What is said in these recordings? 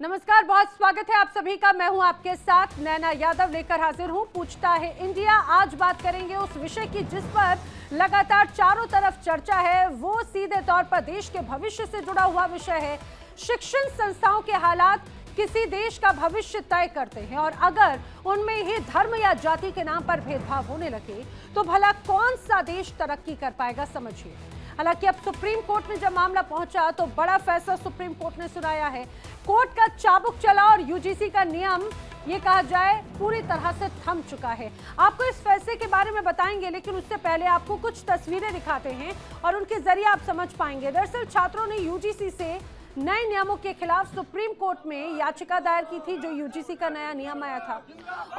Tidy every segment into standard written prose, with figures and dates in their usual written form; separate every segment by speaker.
Speaker 1: नमस्कार, बहुत स्वागत है आप सभी का। मैं हूं आपके साथ नैना यादव लेकर हाजिर हूं। पूछता है इंडिया। आज बात करेंगे उस विषय की जिस पर लगातार चारों तरफ चर्चा है। वो सीधे तौर पर देश के भविष्य से जुड़ा हुआ विषय है। शिक्षण संस्थाओं के हालात किसी देश का भविष्य तय करते हैं और अगर उनमें ही धर्म या जाति के नाम पर भेदभाव होने लगे तो भला कौन सा देश तरक्की कर पाएगा, समझिए। हालांकि अब सुप्रीम कोर्ट में जब मामला पहुंचा तो बड़ा फैसला सुप्रीम कोर्ट ने सुनाया है। कोर्ट का चाबुक चला और यूजीसी का नियम, ये कहा जाए, पूरी तरह से थम चुका है। आपको इस फैसले के बारे में बताएंगे, लेकिन उससे पहले आपको कुछ तस्वीरें दिखाते हैं और उनके जरिए आप समझ पाएंगे। दरअसल छात्रों ने यूजीसी से नए नियमों के खिलाफ सुप्रीम कोर्ट में याचिका दायर की थी, जो यूजीसी का नया नियम आया था,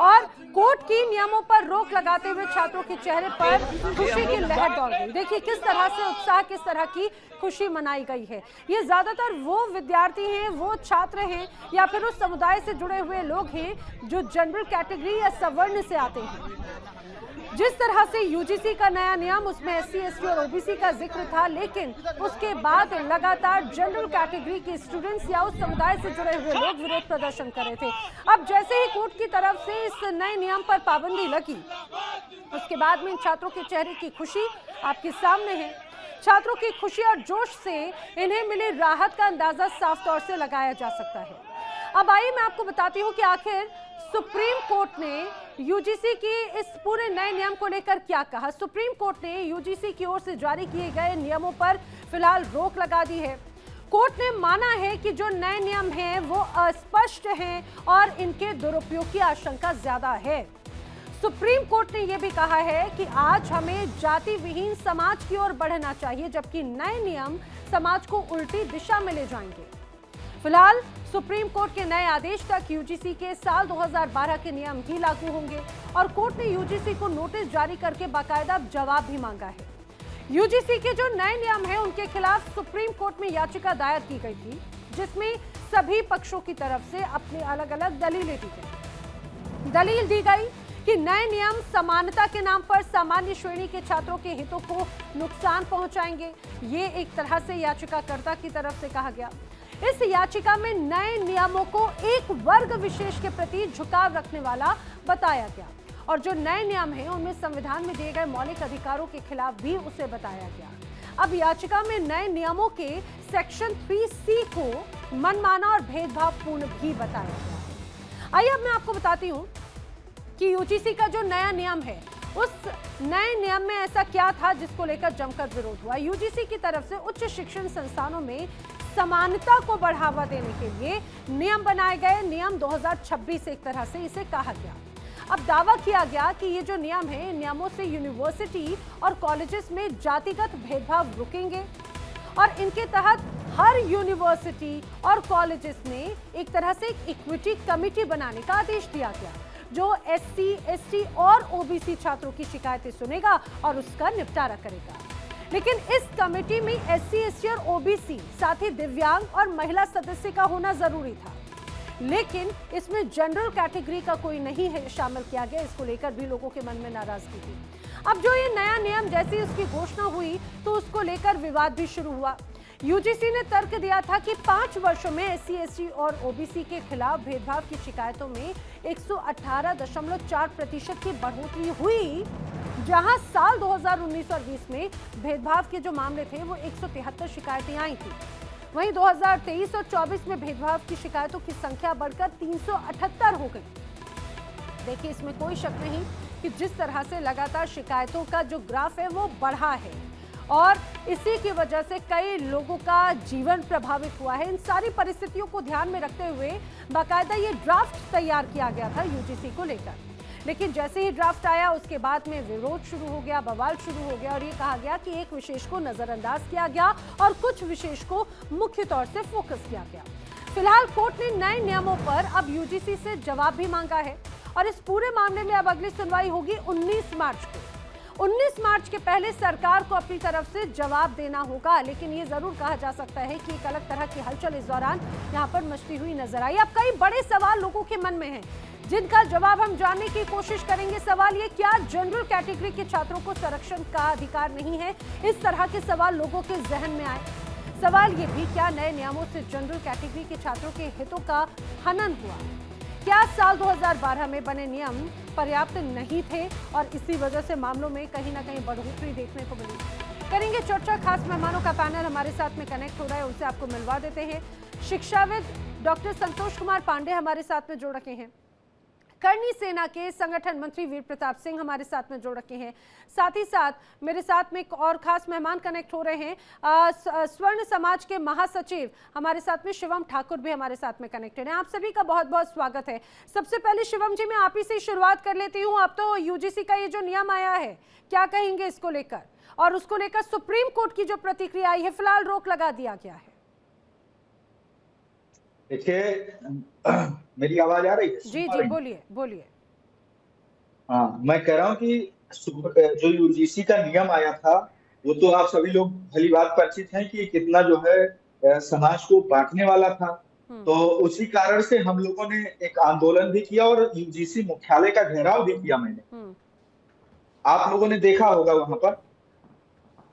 Speaker 1: और कोर्ट की नियमों पर रोक लगाते हुए छात्रों के चेहरे पर खुशी की लहर दौड़ गई। देखिए किस तरह से उत्साह, किस तरह की खुशी मनाई गई है। ये ज्यादातर वो विद्यार्थी हैं, वो छात्र हैं या फिर उस समुदाय से जुड़े हुए लोग हैं जो जनरल कैटेगरी या सवर्ण से आते हैं। जिस तरह से यूजीसी का नया नियम, उसमें एससी, एसटी और ओबीसी का जिक्र था, लेकिन उसके बाद लगातार जनरल कैटेगरी के स्टूडेंट्स या उस समुदाय से जुड़े हुए लोग विरोध प्रदर्शन कर रहे थे। अब जैसे ही कोर्ट की तरफ से इस नए नियम पर पाबंदी लगी, उसके बाद में छात्रों के चेहरे की खुशी आपके सामने है। छात्रों की खुशी और जोश से इन्हें मिली राहत का अंदाजा साफ तौर से लगाया जा सकता है। अब आइए मैं आपको बताती हूँ कि आखिर सुप्रीम कोर्ट ने यूजीसी की इस पूरे नए नियम को लेकर क्या कहा। सुप्रीम कोर्ट ने यूजीसी की ओर से जारी किए गए नियमों पर फिलहाल रोक लगा दी है। कोर्ट ने माना है कि जो नए नियम हैं वो अस्पष्ट हैं और इनके दुरुपयोग की आशंका ज्यादा है। सुप्रीम कोर्ट ने यह भी कहा है कि आज हमें जाति विहीन समाज की ओर बढ़ना चाहिए, जबकि नए नियम समाज को उल्टी दिशा में ले जाएंगे। फिलहाल सुप्रीम कोर्ट के नए आदेश तक यूजीसी के साल 2012 के नियम ही लागू होंगे और कोर्ट ने यूजीसी को नोटिस जारी करके बाकायदा जवाब भी मांगा है। यूजीसी के जो नए नियम हैं उनके खिलाफ सुप्रीम कोर्ट में याचिका दायर की गई थी, जिसमें सभी पक्षों की तरफ से अपनी अलग अलग दलीलें दी गई। दलील दी गई कि नए नियम समानता के नाम पर सामान्य श्रेणी के छात्रों के हितों को नुकसान पहुंचाएंगे। ये एक तरह से याचिकाकर्ता की तरफ से कहा गया। इस याचिका में नए नियमों को एक वर्ग विशेष के प्रति झुकाव रखने वाला बताया गया और जो नए नियम हैं उनमें संविधान में दिए गए मौलिक अधिकारों के खिलाफ भी उसे बताया गया। अब याचिका में नए नियमों के सेक्शन 3C को मनमाना और भेदभावपूर्ण भी बताया गया। आइए अब मैं आपको बताती हूँ कि यूजीसी का जो नया नियम है, उस नए नियम में ऐसा क्या था जिसको लेकर जमकर विरोध हुआ। यूजीसी की तरफ से उच्च शिक्षण संस्थानों में समानता को बढ़ावा देने के लिए नियम बनाए गए। नियम 2026 एक तरह से इसे कहा गया। अब दावा किया गया कि ये जो नियम है, इन नियमों से यूनिवर्सिटी और कॉलेजेस में जातिगत भेदभाव रुकेंगे और इनके तहत हर यूनिवर्सिटी और कॉलेजेस में एक तरह से एक इक्विटी कमेटी बनाने का आदेश दिया गया, जो एससी, एसटी और ओबीसी छात्रों की शिकायतें सुनेगा और उसका निपटारा करेगा। लेकिन इस कमेटी में एससी, एसटी और ओबीसी, साथ ही दिव्यांग और महिला सदस्य का होना जरूरी था, लेकिन इसमें जनरल कैटेगरी का कोई नहीं है शामिल किया गया। इसको लेकर भी लोगों के मन में नाराजगी थी। अब जो ये नया नियम जैसी उसकी घोषणा हुई तो उसको लेकर विवाद भी शुरू हुआ। यूजीसी ने तर्क दिया था कि 5 वर्षों में एससी, एसटी और ओबीसी के खिलाफ भेदभाव की शिकायतों में 118.4% की बढ़ोतरी हुई, जहां साल 2019 और 20 में भेदभाव के जो मामले थे वो 173 शिकायतें आई थी। वहीं 2023 और 24 में भेदभाव की शिकायतों की संख्या बढ़कर 378 हो गई। देखिए, इसमें कोई शक नहीं कि जिस तरह से लगातार शिकायतों का जो ग्राफ है वो बढ़ा है और इसी की वजह से कई लोगों का जीवन प्रभावित हुआ है। इन सारी परिस्थितियों को ध्यान में रखते हुए बाकायदा ये ड्राफ्ट तैयार किया गया था यूजीसी को लेकर, लेकिन जैसे ही ड्राफ्ट आया उसके बाद में विरोध शुरू हो गया, बवाल शुरू हो गया और ये कहा गया कि एक विशेष को नजरअंदाज किया गया और कुछ विशेष को मुख्य तौर से फोकस किया गया। फिलहाल कोर्ट ने नए नियमों पर अब यूजीसी से जवाब भी मांगा है और इस पूरे मामले में अब अगली सुनवाई होगी 19 मार्च को। 19 मार्च के पहले सरकार को अपनी तरफ से जवाब देना होगा, लेकिन ये जरूर कहा जा सकता है कि एक अलग तरह की हलचल इस दौरान यहाँ पर मचती हुई नजर आई। अब कई बड़े सवाल लोगों के मन में हैं, जिनका जवाब हम जानने की कोशिश करेंगे। सवाल ये, क्या जनरल कैटेगरी के छात्रों को संरक्षण का अधिकार नहीं है? इस तरह के सवाल लोगों के जहन में आए। सवाल ये भी, क्या नए नियमों से जनरल कैटेगरी के छात्रों के हितों का हनन हुआ? क्या साल 2012 में बने नियम पर्याप्त नहीं थे और इसी वजह से मामलों में कहीं ना कहीं बढ़ोतरी देखने को मिली? करेंगे चर्चा। खास मेहमानों का पैनल हमारे साथ में कनेक्ट हो रहा है, उनसे आपको मिलवा देते हैं। शिक्षाविद डॉक्टर संतोष कुमार पांडे हमारे साथ में जुड़ रखे हैं। करनी सेना के संगठन मंत्री वीर प्रताप सिंह हमारे साथ में जुड़ रखे हैं। साथ ही साथ मेरे साथ में एक और खास मेहमान कनेक्ट हो रहे हैं। स्वर्ण समाज के महासचिव हमारे साथ में शिवम ठाकुर भी हमारे साथ में कनेक्टेड हैं। आप सभी का बहुत बहुत स्वागत है। सबसे पहले शिवम जी, मैं आप ही से शुरुआत कर लेती हूँ। अब तो यूजीसी का ये जो नियम आया है, क्या कहेंगे इसको लेकर? और उसको लेकर सुप्रीम कोर्ट की जो प्रतिक्रिया आई है, फिलहाल रोक लगा दिया गया है।
Speaker 2: देखिए, मेरी आवाज आ रही है?
Speaker 1: जी जी, बोलिए बोलिए।
Speaker 2: हाँ, मैं कह रहा हूँ कि जो यूजीसी का नियम आया था, वो तो आप सभी लोग भली बात परिचित हैं कि कितना जो है समाज को बांटने वाला था। तो उसी कारण से हम लोगों ने एक आंदोलन भी किया और यूजीसी मुख्यालय का घेराव भी किया। मैंने, आप लोगों ने देखा होगा वहां पर।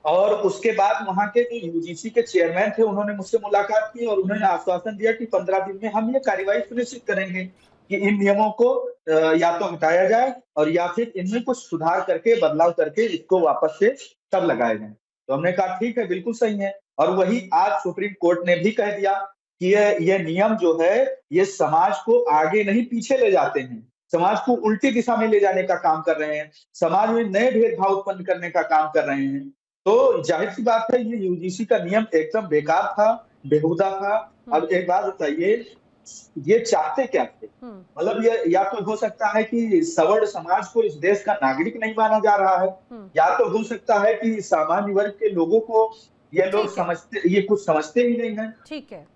Speaker 2: और उसके बाद वहां के जो यूजीसी के चेयरमैन थे, उन्होंने मुझसे मुलाकात की और उन्होंने आश्वासन दिया कि 15 दिन में हम ये कार्रवाई सुनिश्चित करेंगे कि इन नियमों को या तो हटाया जाए और या फिर इनमें कुछ सुधार करके, बदलाव करके इसको वापस से तब लगाया जाए। तो हमने कहा ठीक है, बिल्कुल सही है। और वही आज सुप्रीम कोर्ट ने भी कह दिया कि ये नियम जो है ये समाज को आगे नहीं पीछे ले जाते हैं, समाज को उल्टी दिशा में ले जाने का काम कर रहे हैं, समाज में नए भेदभाव उत्पन्न करने का काम कर रहे हैं। तो जाहिर सी बात है, ये यूजीसी का नियम एकदम बेकार था, बेहुदा था। अब एक बात बताइए, ये चाहते क्या थे? मतलब ये या तो हो सकता है कि सवर्ण समाज को इस देश का नागरिक नहीं माना जा रहा है, या तो हो सकता है कि सामान्य वर्ग के लोगों को ये लोग समझते, ये कुछ समझते ही नहीं है।
Speaker 1: ठीक है,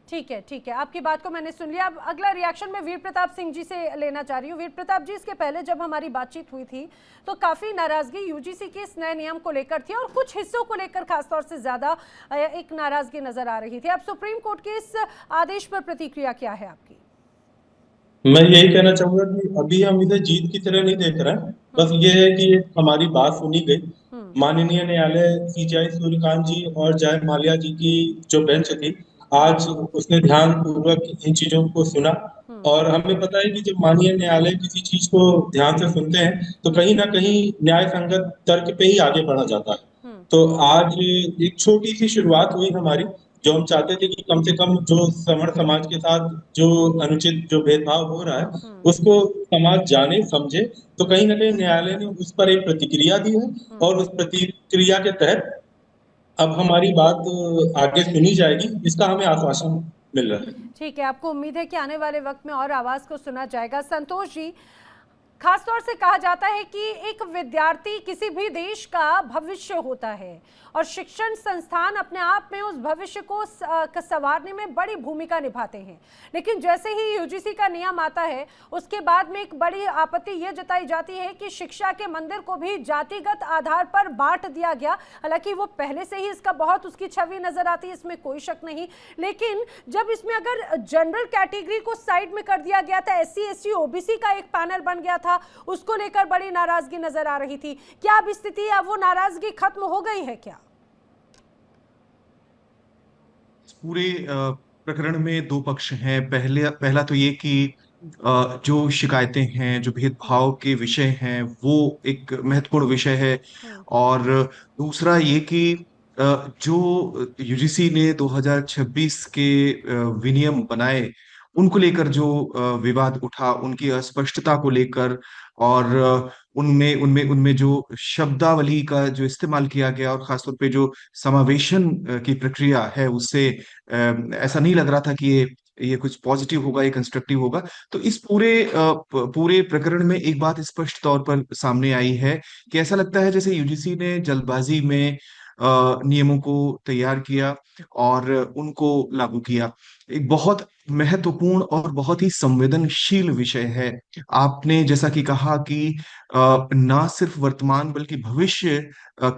Speaker 1: ठीक है, ठीक है, आपकी बात को मैंने सुन लिया। अब अगला रिएक्शन मैं वीर प्रताप सिंह जी से लेना चाह रही हूँ। वीर प्रताप जी, इसके पहले जब हमारी बातचीत हुई थी तो काफी नाराजगी यूजीसी के इस नए नियम को लेकर थी और कुछ हिस्सों को लेकर खासतौर से ज्यादा एक नाराजगी नजर आ रही थी। अब सुप्रीम कोर्ट के इस आदेश पर प्रतिक्रिया क्या है आपकी?
Speaker 3: मैं यही कहना चाहूंगा कि अभी हम इसे जीत की तरह नहीं देख रहे हैं। बस ये है कि हमारी बात सुनी गई। माननीय न्यायालय सीजेआई सूर्यकांत जी और जय माल्या जी की जो बेंच थी, आज उसने ध्यान पूर्वक इन चीजों को सुना। और हमें पता है कि जब माननीय न्यायालय किसी चीज को ध्यान से सुनते हैं तो कहीं ना कहीं न्याय संगत तर्क पे ही आगे बढ़ा जाता है। तो आज एक छोटी सी शुरुआत हुई हमारी, जो हम चाहते थे कि कम से कम जो सवर्ण समाज के साथ जो अनुचित जो भेदभाव हो रहा है उसको समाज जाने समझे। तो कहीं ना कहीं न्यायालय ने उस पर एक प्रतिक्रिया दी है और उस प्रतिक्रिया के तहत अब हमारी बात आगे सुनी जाएगी, इसका हमें आश्वासन मिल रहा है।
Speaker 1: ठीक है, आपको उम्मीद है कि आने वाले वक्त में और आवाज को सुना जाएगा। संतोष जी, खासतौर से कहा जाता है कि एक विद्यार्थी किसी भी देश का भविष्य होता है और शिक्षण संस्थान अपने आप में उस भविष्य को संवारने में बड़ी भूमिका निभाते हैं। लेकिन जैसे ही यूजीसी का नियम आता है उसके बाद में एक बड़ी आपत्ति ये जताई जाती है कि शिक्षा के मंदिर को भी जातिगत आधार पर बांट दिया गया। हालांकि वो पहले से ही इसका बहुत उसकी छवि नजर आती है, इसमें कोई शक नहीं। लेकिन जब इसमें अगर जनरल कैटेगरी को साइड में कर दिया गया था, SC ST OBC का एक पैनल बन गया था, उसको लेकर बड़ी नाराजगी नजर आ रही थी। क्या अब स्थिति, अब वो नाराजगी खत्म हो गई है क्या?
Speaker 4: पूरे प्रकरण में दो पक्ष हैं। पहला तो ये कि जो शिकायतें हैं, जो भेदभाव के विषय हैं, वो एक महत्वपूर्ण विषय है। और दूसरा ये कि जो यूजीसी ने 2026 के विनियम बनाए, उनको लेकर जो विवाद उठा, उनकी अस्पष्टता को लेकर, और उनमें उनमें उनमें जो शब्दावली का जो इस्तेमाल किया गया और खासतौर पे जो समावेशन की प्रक्रिया है, उससे ऐसा नहीं लग रहा था कि ये कुछ पॉजिटिव होगा, ये कंस्ट्रक्टिव होगा। तो इस पूरे प्रकरण में एक बात स्पष्ट तौर पर सामने आई है कि ऐसा लगता है जैसे यूजीसी ने जल्दबाजी में नियमों को तैयार किया और उनको लागू किया। एक बहुत महत्वपूर्ण और बहुत ही संवेदनशील विषय है। आपने जैसा कि कहा कि ना सिर्फ वर्तमान बल्कि भविष्य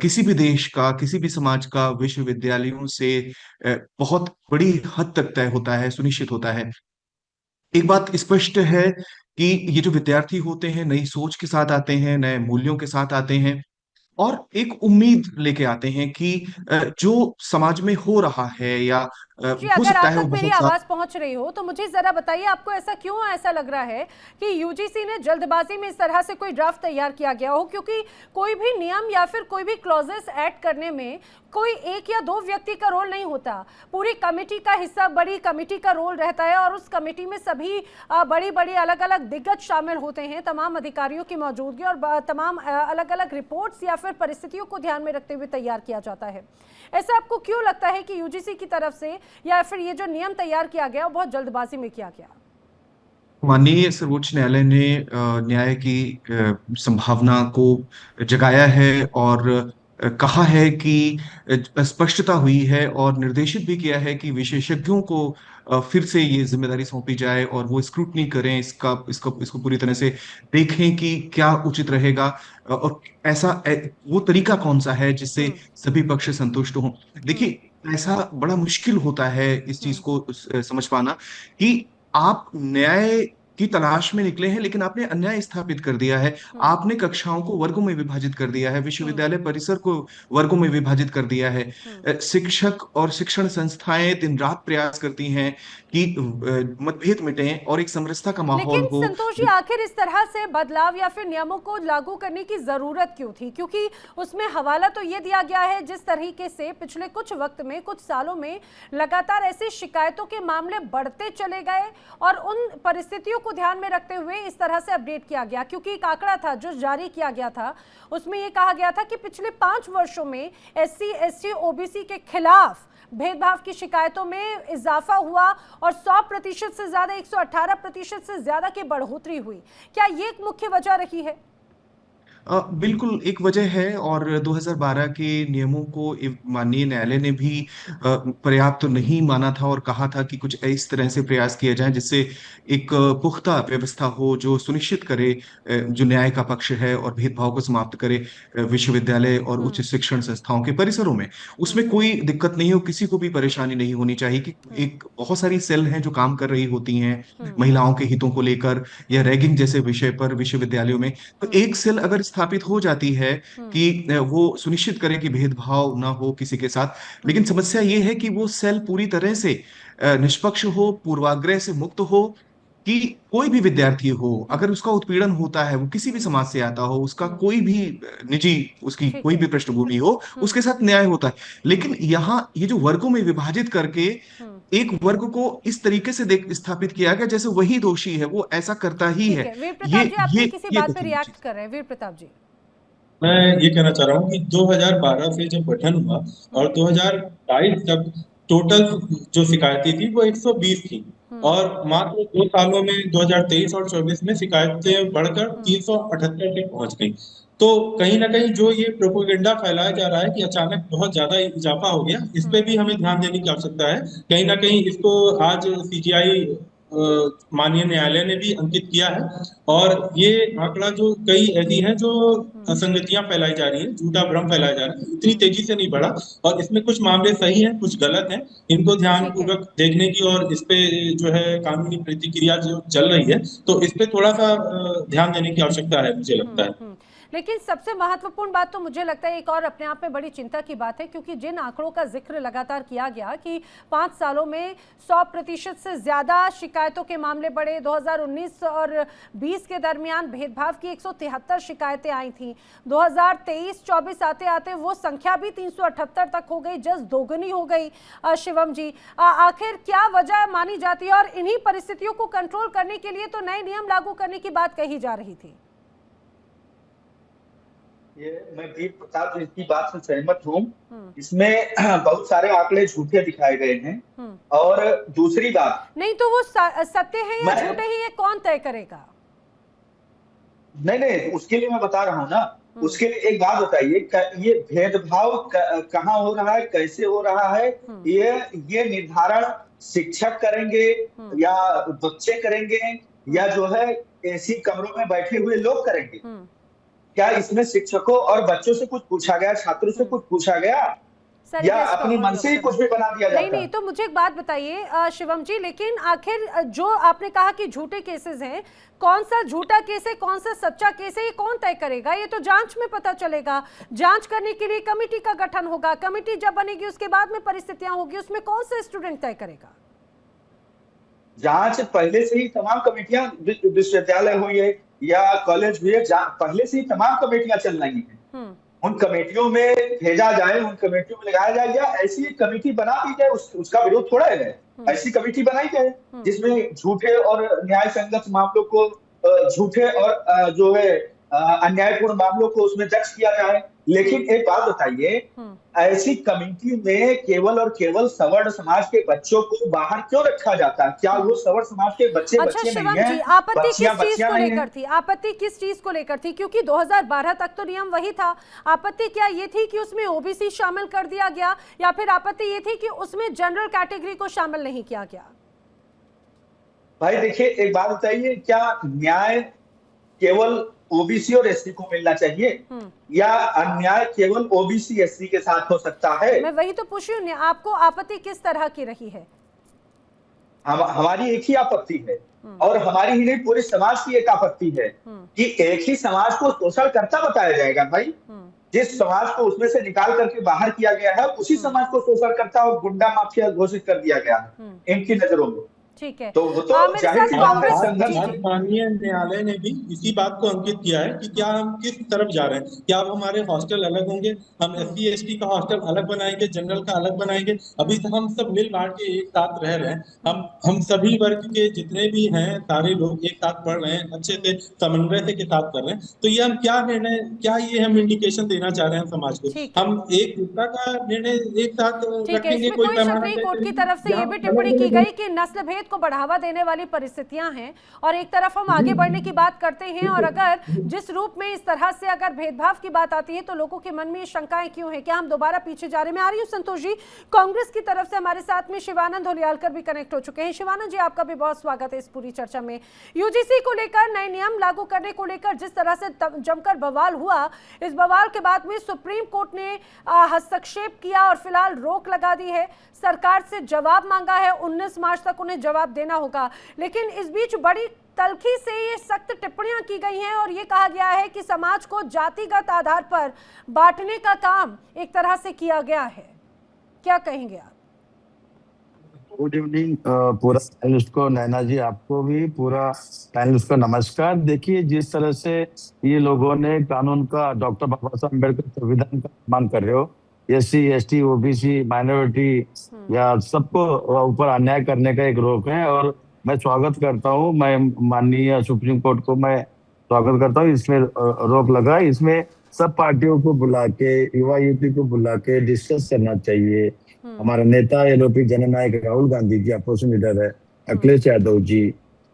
Speaker 4: किसी भी देश का, किसी भी समाज का विश्वविद्यालयों से बहुत बड़ी हद तक तय होता है, सुनिश्चित होता है। एक बात स्पष्ट है कि ये जो विद्यार्थी होते हैं, नई सोच के साथ आते हैं, नए मूल्यों के साथ आते हैं, और एक उम्मीद लेके आते हैं कि जो समाज में हो रहा है या
Speaker 1: जी,
Speaker 4: हो
Speaker 1: अगर
Speaker 4: सकता
Speaker 1: आप
Speaker 4: है वो
Speaker 1: तक मेरी
Speaker 4: बहुत
Speaker 1: आवाज पहुंच रही हो तो मुझे जरा बताइए, आपको ऐसा लग रहा है कि यूजीसी ने जल्दबाजी में इस तरह से कोई ड्राफ्ट तैयार किया गया हो? क्योंकि कोई भी नियम या फिर कोई भी क्लॉजेस ऐड करने में कोई एक या दो व्यक्ति का रोल नहीं होता, पूरी कमेटी का हिस्सा, बड़ी कमेटी का रोल रहता है और उस कमेटी में सभी बड़ी बड़ी अलग अलग दिग्गज शामिल होते हैं, तमाम अधिकारियों की मौजूदगी और तमाम अलग अलग रिपोर्ट्स या फिर परिस्थितियों को ध्यान में रखते हुए तैयार किया जाता है। ऐसा आपको क्यों लगता है कि यूजीसी की तरफ से या फिर ये जो नियम तैयार किया गया वो बहुत जल्दबाजी में किया गया?
Speaker 4: माननीय सर्वोच्च न्यायालय ने न्याय की संभावना को जगाया है और कहा है कि स्पष्टता हुई है और निर्देशित भी किया है कि विशेषज्ञों को फिर से ये जिम्मेदारी सौंपी जाए और वो स्क्रूटनी करें, इसको पूरी तरह से देखें कि क्या उचित रहेगा और वो तरीका कौन सा है जिससे सभी पक्ष संतुष्ट हों। देखिए, ऐसा बड़ा मुश्किल होता है इस चीज को समझ पाना कि आप न्याय की तलाश में निकले हैं लेकिन आपने अन्याय स्थापित कर दिया है। आपने कक्षाओं को वर्गों में विभाजित कर दिया है, विश्वविद्यालय परिसर को वर्गों में विभाजित कर दिया है। शिक्षक और शिक्षण संस्थाएं दिन रात प्रयास करती हैं कि मतभेद मिटें और एक समरसता का माहौल
Speaker 1: लेकिन
Speaker 4: हो।
Speaker 1: संतोष जी, आखिर इस तरह से बदलाव या फिर नियमों को लागू करने की जरूरत क्यों थी? क्योंकि उसमें हवाला तो ये दिया गया है जिस तरीके से पिछले कुछ वक्त में, कुछ सालों में लगातार ऐसी शिकायतों के मामले बढ़ते चले गए और उन परिस्थितियों को ध्यान में रखते हुए इस तरह से अपडेट किया गया। क्योंकि एक आंकड़ा था जो जारी किया गया था, उसमें यह कहा गया था कि पिछले 5 वर्षों में SC, ST, OBC के खिलाफ भेदभाव की शिकायतों में इजाफा हुआ और 100% से ज्यादा, 118% से ज्यादा की बढ़ोतरी हुई। क्या ये एक मुख्य वजह रही है?
Speaker 4: बिल्कुल एक वजह है और 2012 के नियमों को माननीय न्यायालय ने भी पर्याप्त नहीं माना था और कहा था कि कुछ इस तरह से प्रयास किया जाए जिससे एक पुख्ता व्यवस्था हो जो सुनिश्चित करे जो न्याय का पक्ष है और भेदभाव को समाप्त करे विश्वविद्यालय और उच्च शिक्षण संस्थाओं के परिसरों में। उसमें कोई दिक्कत नहीं हो, किसी को भी परेशानी नहीं होनी चाहिए कि एक बहुत सारी सेल हैं जो काम कर रही होती हैं महिलाओं के हितों को लेकर या रैगिंग जैसे विषय पर विश्वविद्यालयों में, तो एक सेल अगर स्थापित हो जाती है कि वो सुनिश्चित करे कि भेदभाव ना हो किसी के साथ। लेकिन समस्या ये है कि वो सेल पूरी तरह से निष्पक्ष हो, पूर्वाग्रह से मुक्त हो, कि कोई भी विद्यार्थी हो अगर उसका उत्पीड़न होता है, वो किसी भी समाज से आता हो, उसका कोई भी निजी, उसकी
Speaker 1: ठीक
Speaker 4: कोई
Speaker 1: है।
Speaker 4: भी पृष्ठभूमि हो, उसके साथ न्याय होता है। लेकिन यहाँ ये जो वर्गों में विभाजित करके एक वर्ग को इस तरीके से स्थापित किया गया जैसे वही दोषी है, वो ऐसा करता ही
Speaker 1: ठीक
Speaker 4: है।
Speaker 1: है वीर प्रताप जी, आप
Speaker 4: ये
Speaker 1: किसी
Speaker 4: ये
Speaker 1: बात पे
Speaker 4: कठिन
Speaker 1: रिएक्ट
Speaker 4: चीज।
Speaker 1: कर रहे हैं? वीर प्रताप जी।
Speaker 3: मैं ये कहना चाह रहा हूँ कि 2012 से जब गठन हुआ और 2022 तक टोटल जो शिकायतें थी वो 120 थी और मात्र 2 सालों में 2023 और 24 में शिकायतें बढ़कर 378 तक पहुंच गई। तो कहीं ना कहीं जो ये प्रोपोगेंडा फैलाया जा रहा है कि अचानक बहुत ज्यादा इजाफा हो गया, इस पे भी हमें ध्यान देने की आवश्यकता है। कहीं ना कहीं इसको आज CGI माननीय न्यायालय ने भी अंकित किया है और ये आंकड़ा जो कई ऐसी है जो असंगतियां फैलाई जा रही है, झूठा भ्रम फैलाया जा रहा है, इतनी तेजी से नहीं बढ़ा और इसमें कुछ मामले सही हैं, कुछ गलत हैं। इनको ध्यानपूर्वक देखने की और इस पे जो है कानूनी प्रतिक्रिया जो चल रही है तो इस पे थोड़ा सा ध्यान देने की आवश्यकता है, मुझे लगता है।
Speaker 1: लेकिन सबसे महत्वपूर्ण बात तो मुझे लगता है एक और अपने आप में बड़ी चिंता की बात है, क्योंकि जिन आंकड़ों का जिक्र लगातार किया गया कि 5 सालों में 100% से ज्यादा शिकायतों के मामले बढ़े, 2019 और 20 के दरमियान भेदभाव की 173 शिकायतें आई थी, 2023-24 आते आते वो संख्या भी 378 तक हो गई, जस्ट दोगुनी हो गई। शिवम जी, आखिर क्या वजह मानी जाती है? और इन्हीं परिस्थितियों को कंट्रोल करने के लिए तो नए नियम लागू करने की बात कही जा रही थी।
Speaker 2: ये मैं वीर प्रताप जी की बात से सहमत हूँ। इसमें बहुत सारे आंकड़े झूठे दिखाए गए हैं और दूसरी बात,
Speaker 1: नहीं तो वो सत्य है या झूठे ही, ये कौन तय करेगा?
Speaker 2: नहीं, उसके लिए मैं बता रहा हूँ ना। उसके लिए एक बात बताइए, ये भेदभाव कहाँ हो रहा है, कैसे हो रहा है, ये निर्धारण शिक्षक करेंगे या बच्चे करेंगे या जो है एसी कमरों में बैठे हुए लोग करेंगे? क्या इसमें शिक्षकों और बच्चों से कुछ पूछा गया, छात्रों से कुछ पूछा गया?
Speaker 1: सर
Speaker 2: या अपने मन से ही कुछ भी बना दिया जाता है।
Speaker 1: नहीं, तो मुझे एक बात बताइए शिवम जी, लेकिन आखिर जो आपने कहा कि झूठे केसेस हैं, कौन सा झूठा केस है, कौन सा सच्चा केस है, ये कौन तय करेगा? ये तो जांच में पता चलेगा। जांच करने के लिए कमेटी का गठन होगा, कमेटी जब बनेगी उसके बाद में परिस्थितियां होगी, उसमें कौन सा स्टूडेंट तय करेगा?
Speaker 2: जांच पहले से ही तमाम कमेटियां, विश्वविद्यालय हुई है या कॉलेज हुई है, पहले से ही तमाम कमेटियां चल रही हैं। उन कमेटियों में भेजा जाए, उन कमेटियों में लगाया जाए, या ऐसी कमेटी बना दी जाए, उसका विरोध थोड़ा है। ऐसी कमेटी बनाई जाए जिसमें झूठे और न्याय संगत मामलों को, झूठे और जो है अन्यायपूर्ण मामलों को उसमें दर्ज किया जाए। लेकिन एक बात बताइए, ऐसी कमेटी में केवल और केवल सवर्ण समाज के बच्चों को बाहर क्यों रखा जाता है? क्या वो सवर्ण समाज के बच्चे
Speaker 1: अच्छा
Speaker 2: बच्चे
Speaker 1: शिवम
Speaker 2: नहीं
Speaker 1: जी,
Speaker 2: हैं?
Speaker 1: आपत्ति किस चीज को
Speaker 2: नहीं
Speaker 1: लेकर थी? आपत्ति किस चीज को लेकर थी? क्योंकि 2012 तक तो नियम वही था। आपत्ति क्या ये थी कि उसमें ओबीसी शामिल कर दिया गया, या फिर आपत्ति ये थी कि उसमें जनरल कैटेगरी को शामिल नहीं किया गया?
Speaker 2: भाई देखिए, एक बात बताइए, क्या न्याय केवल ओबीसी और एससी को मिलना चाहिए, या अन्याय केवल ओबीसी एससी के साथ हो सकता है?
Speaker 1: मैं वही तो पूछ रही हूँ, आपको आपत्ति किस तरह की रही है?
Speaker 2: हमारी एक ही आपत्ति है, और हमारी ही नहीं, पूरे समाज की एक आपत्ति है कि एक ही समाज को शोषण करता बताया जाएगा। भाई, जिस समाज को उसमें से निकाल करके बाहर किया गया है, उसी समाज को शोषण करता और गुंडा माफिया घोषित कर दिया गया है इनकी नजरों में।
Speaker 1: ठीक है,
Speaker 2: तो वो तो
Speaker 3: माननीय न्यायालय ने भी इसी बात को अंकित किया है कि क्या हम किस तरफ जा रहे हैं। क्या अब हमारे हॉस्टल अलग होंगे, हम एससी एसटी का हॉस्टल अलग बनाएंगे, जनरल का अलग बनाएंगे? अभी तो हम सब मिल बांट के एक साथ रह रहे हैं। हम सभी वर्ग के जितने भी हैं सारे लोग एक साथ पढ़ रहे हैं, अच्छे से समन्वय के साथ कर रहे हैं। तो ये हम क्या निर्णय, क्या ये हम इंडिकेशन देना चाह रहे हैं समाज को? हम एक दूसरा का निर्णय एक साथ रखेंगे? कोई
Speaker 1: सुप्रीम कोर्ट की तरफ से ये भी टिप्पणी की गई कि नस्ल भेद को बढ़ावा देने वाली परिस्थितियां हैं, और एक तरफ हम आगे बढ़ने की बात करते हैं, और अगर जिस रूप में इस तरह से अगर भेदभाव की बात आती है तो लोगों के मन में ये शंकाएं क्यों है? क्या हम दोबारा पीछे जा रहे हैं? मैं आ रही हूं संतोष जी, कांग्रेस की तरफ से हमारे साथ में शिवानंद होलियालकर भी कनेक्ट हो चुके हैं। शिवानंद जी, आपका भी बहुत स्वागत है इस पूरी चर्चा में। यूजीसी को लेकर, नए नियम लागू करने को लेकर जिस तरह से जमकर बवाल हुआ, इस बवाल के बाद में सुप्रीम कोर्ट ने हस्तक्षेप किया और फिलहाल रोक लगा दी है। सरकार से जवाब मांगा है, 19 मार्च तक उन्हें जवाब देना होगा। लेकिन इस बीच बड़ी तल्खी से ये सख्त टिप्पणियां की गई हैं और ये कहा गया है कि समाज को जातिगत आधार पर बांटने का काम एक तरह से किया गया है। क्या कहेंगे आप?
Speaker 5: गुड इवनिंग पूरा पैनलिस्ट को, नैना जी आपको भी, पूरा पैनलिस्ट को नमस्कार। देखिए, जिस तरह से ये लोगों ने कानून का, डॉक्टर बाबा साहब अम्बेडकर संविधान का सम्मान कर रहे हो, एससी एसटी ओबीसी माइनॉरिटी या सबको ऊपर अन्याय करने का एक रोक है, और मैं स्वागत करता हूँ, मैं माननीय सुप्रीम कोर्ट को मैं स्वागत करता हूँ। इसमें रोक लगा, इसमें सब पार्टियों को बुला के, युवा युवती को बुला के डिस्कस करना चाहिए। हमारा नेता एलओपी जननायक राहुल गांधी जी अपोजिशन लीडर है, अखिलेश यादव जी,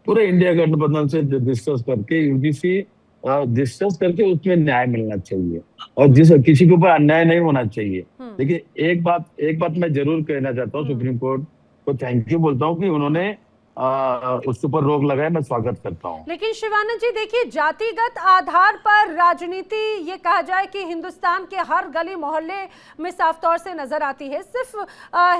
Speaker 5: पूरे इंडिया गठबंधन से डिस्कस करके यूजीसी डिस्कस करके उसमें न्याय मिलना चाहिए, और जिस किसी के ऊपर अन्याय नहीं होना चाहिए। लेकिन एक बात मैं जरूर कहना चाहता हूँ, सुप्रीम कोर्ट को थैंक यू बोलता हूँ कि उन्होंने उसके ऊपर रोक लगाए, मैं स्वागत करता हूं। लेकिन
Speaker 1: शिवानंद जी देखिए, जातिगत आधार पर राजनीति, ये कहा जाए कि हिंदुस्तान के हर गली मोहल्ले में साफ तौर से नजर आती है। सिर्फ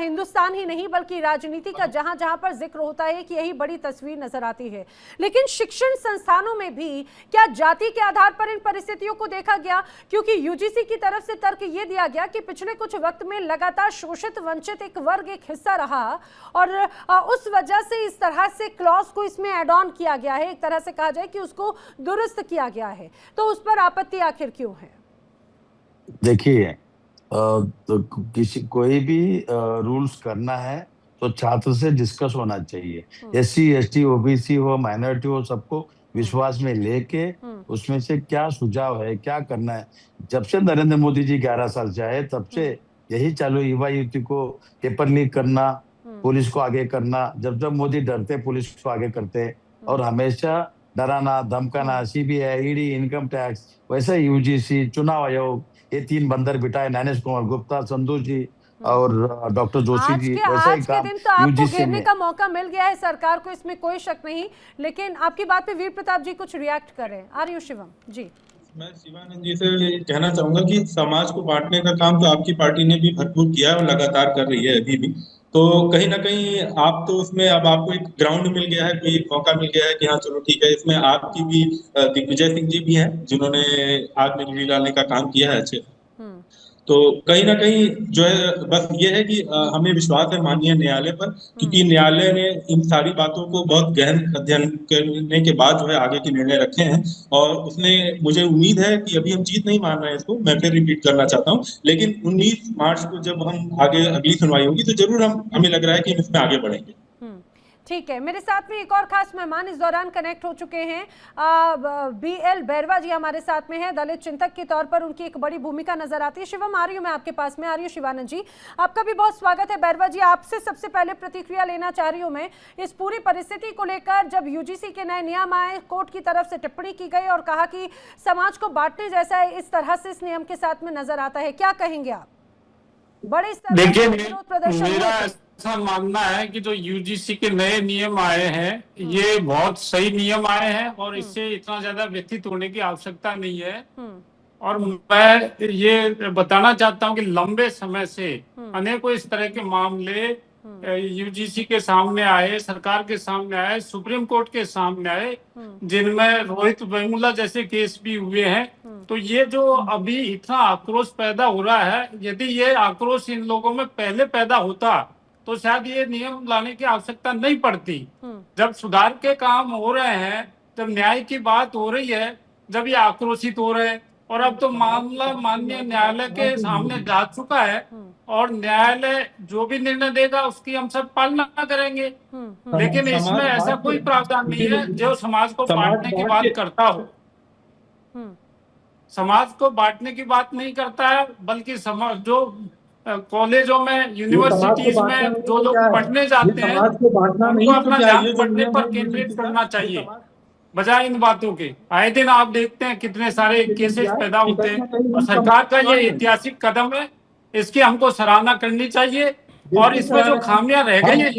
Speaker 1: हिंदुस्तान ही नहीं बल्कि राजनीति का जहां जहां पर जिक्र होता है कि यही बड़ी तस्वीर नजर आती है। लेकिन शिक्षण संस्थानों में भी क्या जाति के आधार पर इन परिस्थितियों को देखा गया? क्योंकि यूजीसी की तरफ से तर्क ये दिया गया कि पिछले कुछ वक्त में लगातार शोषित वंचित एक वर्ग एक हिस्सा रहा, और उस वजह से इस तरह से क्लॉज को इसमें ऐड ऑन किया गया है, एक तरह से कहा जाए कि उसको दुरुस्त किया गया है। तो उस पर आपत्ति आखिर क्यों है?
Speaker 5: देखिए, तो कोई भी रूल्स करना है तो छात्र से डिस्कस होना चाहिए। एससी एसटी ओबीसी हो, माइनॉरिटी हो, सबको विश्वास में लेके उसमें से क्या सुझाव है, क्या करना है। जब से नरेंद्र मोदी जी 11 साल से आए तब से यही चालू, युवा युवती को पेपर लीक करना, पुलिस को आगे करना। जब जब मोदी डरते पुलिस को आगे करते, और हमेशा डराना धमकाना, सीबीआई ईडी इनकम टैक्स, वैसे यूजीसी चुनाव आयोग, ये 3 बंदर बिठाए, ज्ञानेश कुमार गुप्ता, संतोष जी और डॉक्टर जोशी जी, वैसा ही काम
Speaker 1: दिन तो आपको घेरने का मौका मिल गया है सरकार को, इसमें कोई शक नहीं। लेकिन आपकी बात पे वीर प्रताप जी कुछ रिएक्ट कर रहे हैं। आ रही हूँ शिवम जी।
Speaker 3: मैं शिवानंद जी से ये कहना चाहूंगा कि समाज को बांटने का काम तो आपकी पार्टी ने भी भरपूर किया है और लगातार कर रही है अभी भी। तो कहीं ना कहीं आप तो उसमें अब आपको एक ग्राउंड मिल गया है, कोई मौका मिल गया है कि हाँ चलो ठीक है, इसमें आपकी भी दिग्विजय सिंह जी भी हैं जिन्होंने आग में बिजली डालने का काम किया है अच्छे।
Speaker 1: हम्म
Speaker 3: तो कहीं ना कहीं जो है बस ये है कि हमें विश्वास है माननीय न्यायालय पर, क्योंकि न्यायालय ने इन सारी बातों को बहुत गहन अध्ययन करने के बाद जो है आगे के निर्णय रखे हैं। और उसने, मुझे उम्मीद है कि अभी हम जीत नहीं मान रहे हैं इसको, मैं फिर रिपीट करना चाहता हूँ, लेकिन 19 मार्च को जब हम आगे अगली सुनवाई होगी तो जरूर हमें लग रहा है कि हम इसमें आगे बढ़ेंगे।
Speaker 1: ठीक है, मेरे साथ में एक और खास मेहमान इस दौरान कनेक्ट हो चुके हैं। BL बैरवा जी हमारे साथ में हैं। दलित चिंतक के तौर पर उनकी एक बड़ी भूमिका नजर आती है। शिवम, आ रही हूं मैं आपके पास में, आ रही हूं शिवानंद जी, आपका भी बहुत स्वागत है। बैरवा जी, आपसे सबसे पहले प्रतिक्रिया लेना चाह रही हूं मैं इस पूरी परिस्थिति को लेकर। जब UGC के नए नियम आए, कोर्ट की तरफ से टिप्पणी की गई और कहा कि समाज को बांटने जैसा है, इस तरह से इस नियम के साथ में नजर आता है, क्या कहेंगे आप? बड़े स्तर पर विरोध प्रदर्शन
Speaker 6: मेरा
Speaker 1: हुए थे।
Speaker 6: ऐसा मानना है कि जो UGC के नए नियम आए हैं ये बहुत सही नियम आए हैं और इससे इतना ज्यादा व्यथित होने की आवश्यकता नहीं है। और मैं ये बताना चाहता हूं कि लंबे समय से अनेकों इस तरह के मामले UGC के सामने आए, सरकार के सामने आए, सुप्रीम कोर्ट के सामने आए, जिनमें रोहित वेमुला जैसे केस भी हुए हैं। तो ये जो अभी इतना आक्रोश पैदा हो रहा है, यदि ये आक्रोश इन लोगों में पहले पैदा होता तो शायद ये नियम लाने की आवश्यकता नहीं पड़ती। जब सुधार के काम हो रहे हैं, जब न्याय की बात हो रही है, जब ये आक्रोशित हो रहे हैं, और अब तो मामला माननीय न्यायालय के सामने जा चुका है और न्यायालय जो भी निर्णय देगा उसकी हम सब पालना करेंगे। लेकिन इसमें ऐसा कोई प्रावधान नहीं है जो समाज को बांटने की बात करता हो। समाज को बांटने की बात नहीं करता है, बल्कि समाज जो कॉलेजों में, यूनिवर्सिटीज में जो लोग पढ़ने जाते हैं उनको अपना ध्यान पढ़ने पर केंद्रित करना चाहिए बजाय इन बातों के। आए दिन आप देखते हैं कितने सारे केसेस पैदा होते हैं और सरकार का ये ऐतिहासिक कदम है, इसकी हमको सराहना करनी चाहिए। और इसमें जो खामियां रह गई है,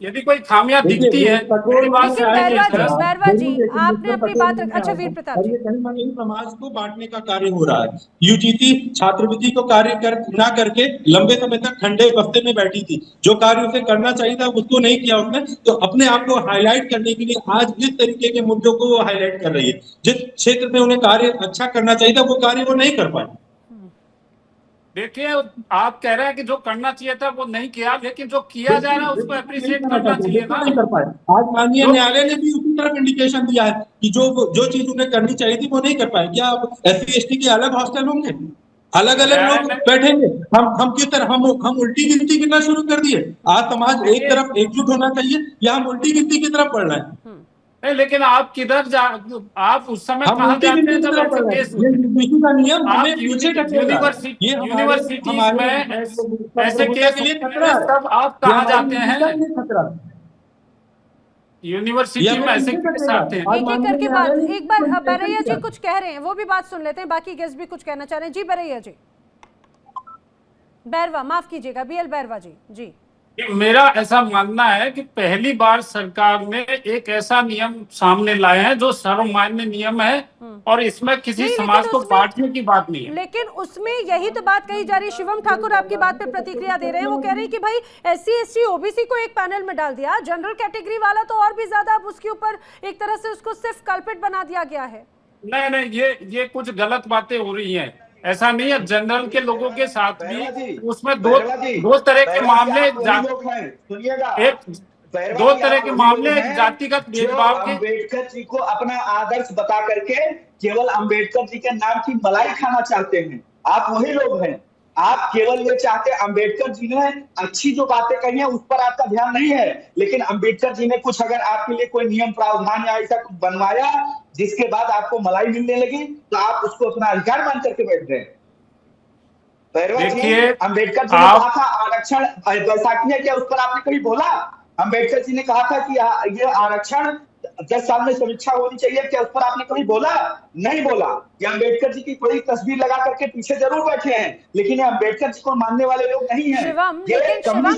Speaker 6: यदि कोई खामियां दिखती है,
Speaker 1: बैरवा जी आपने अपनी बात अच्छा वीर प्रताप जी,
Speaker 3: कहीं समाज को बांटने का कार्य हो रहा है। UGC छात्रवृत्ति को कार्य ना करके लंबे समय तक ठंडे बस्ते में बैठी थी, जो कार्य उसे करना चाहिए था उसको नहीं किया उसने। तो अपने आप को हाईलाइट करने के लिए आज जिस तरीके के मुद्दों को वो हाईलाइट कर रही है, जिस क्षेत्र में उन्हें कार्य अच्छा करना चाहिए था वो कार्य वो नहीं कर पाए।
Speaker 6: देखिए, आप कह रहे हैं कि जो करना चाहिए था वो नहीं किया, लेकिन जो किया जा रहा है उसको अप्रिशिएट करना चाहिए ना।
Speaker 3: नहीं कर पाए। आज माननीय न्यायालय ने भी उसी तरफ इंडिकेशन दिया है कि जो चीज उन्हें करनी चाहिए थी वो नहीं कर पाए। क्या SC ST के अलग हॉस्टल होंगे, अलग अलग लोग बैठेंगे? हम किस तरह हम उल्टी गिनती गिनना शुरू कर दिए? आज समाज एक तरफ एकजुट होना चाहिए या हम उल्टी गिनती की तरफ बढ़ रहे हैं?
Speaker 6: नहीं, लेकिन आप किधर आप उस समय कहाँ जाते हैं जब ऐसे केस
Speaker 3: का नियम
Speaker 6: आप यूनिवर्सिटीज में ऐसे केस तब आप कहाँ जाते हैं? यूनिवर्सिटी में ऐसे केस आते हैं।
Speaker 1: एक एक करके बात, एक बार बैरैया जी कुछ कह रहे हैं, वो भी बात सुन लेते हैं, बाकी गेस्ट भी कुछ कहना चाह रहे हैं। जी बैरैया जी, बैरवा माफ कीजिएगा, BL बैरवा जी। जी,
Speaker 6: मेरा ऐसा मानना है कि पहली बार सरकार ने एक ऐसा नियम सामने लाए हैं जो सर्वमान्य नियम है और इसमें किसी समाज को बांटने की बात नहीं है।
Speaker 1: लेकिन उसमें यही तो बात कही जा रही है। शिवम ठाकुर आपकी बात पे प्रतिक्रिया दे रहे हैं, वो कह रहे हैं कि भाई SC ST OBC को एक पैनल में डाल दिया, जनरल कैटेगरी वाला तो और भी ज्यादा, अब उसके ऊपर एक तरह से उसको सिर्फ कल्पित बना दिया गया है।
Speaker 6: नहीं, ये कुछ गलत बातें हो रही हैं। ऐसा नहीं है, जनरल के लोगों के साथ भी उसमें दो तरह के मामले, दो तरह के मामले जातिगत भेदभाव के।
Speaker 2: अम्बेडकर जी को अपना आदर्श बता करके केवल अम्बेडकर जी के नाम की मलाई खाना चाहते हैं। आप वही लोग हैं, आप केवल ये चाहते हैं। अम्बेडकर जी ने अच्छी जो बातें कही हैं उस पर आपका ध्यान नहीं है, लेकिन अम्बेडकर जी ने कुछ अगर आपके लिए कोई नियम प्रावधान या ऐसा कुछ बनवाया जिसके बाद आपको मलाई मिलने लगी तो आप उसको अपना अधिकार मान करके बैठ रहे हैं। अम्बेडकर जी ने कहा था आरक्षण बैसाखी है, क्या उस पर आपने कभी बोला? अम्बेडकर जी ने कहा था कि ये आरक्षण 10 साल में समीक्षा होनी चाहिए, क्या उस पर आपने कभी बोला? नहीं बोला। ये अम्बेडकर जी की बड़ी तस्वीर लगा करके पीछे जरूर बैठे हैं, लेकिन ये अम्बेडकर जी को मानने वाले लोग नहीं हैं।
Speaker 1: शिवम, लेकिन शिवम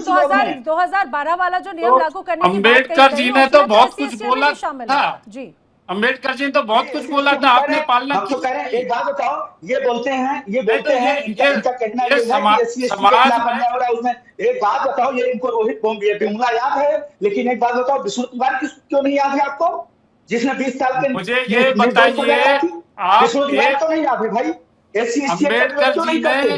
Speaker 1: 2012 वाला जो नियम लागू करने की बात
Speaker 6: अम्बेडकर जी ने तो बहुत कुछ बोला था।
Speaker 1: जी,
Speaker 6: अम्बेडकर जी ने तो बहुत कुछ बोला था, आपने पालना
Speaker 2: हम तो
Speaker 6: की
Speaker 2: कह रहे हैं,
Speaker 6: नहीं।
Speaker 2: एक बात बताओ, ये बोलते हैं इनका कहना
Speaker 6: ये
Speaker 2: ये है कि SC ST के
Speaker 6: समाज
Speaker 2: खिलाफ अन्याय हो रहा है उसमें। एक बात बताओ, ये इनको रोहित बिमला याद है, लेकिन एक बात बताओ, विष्णु तिवारी क्यों नहीं याद है आपको, जिसने 20 साल के
Speaker 6: मुझे ये
Speaker 2: निर्दोष सजा
Speaker 6: बताइए,
Speaker 2: काटी?
Speaker 6: आप
Speaker 2: विष्णु तिवारी
Speaker 6: एक
Speaker 2: तो नहीं याद है भाई? SC ST
Speaker 6: अम्बेडकर
Speaker 2: क्यों नहीं
Speaker 6: जी
Speaker 2: करते?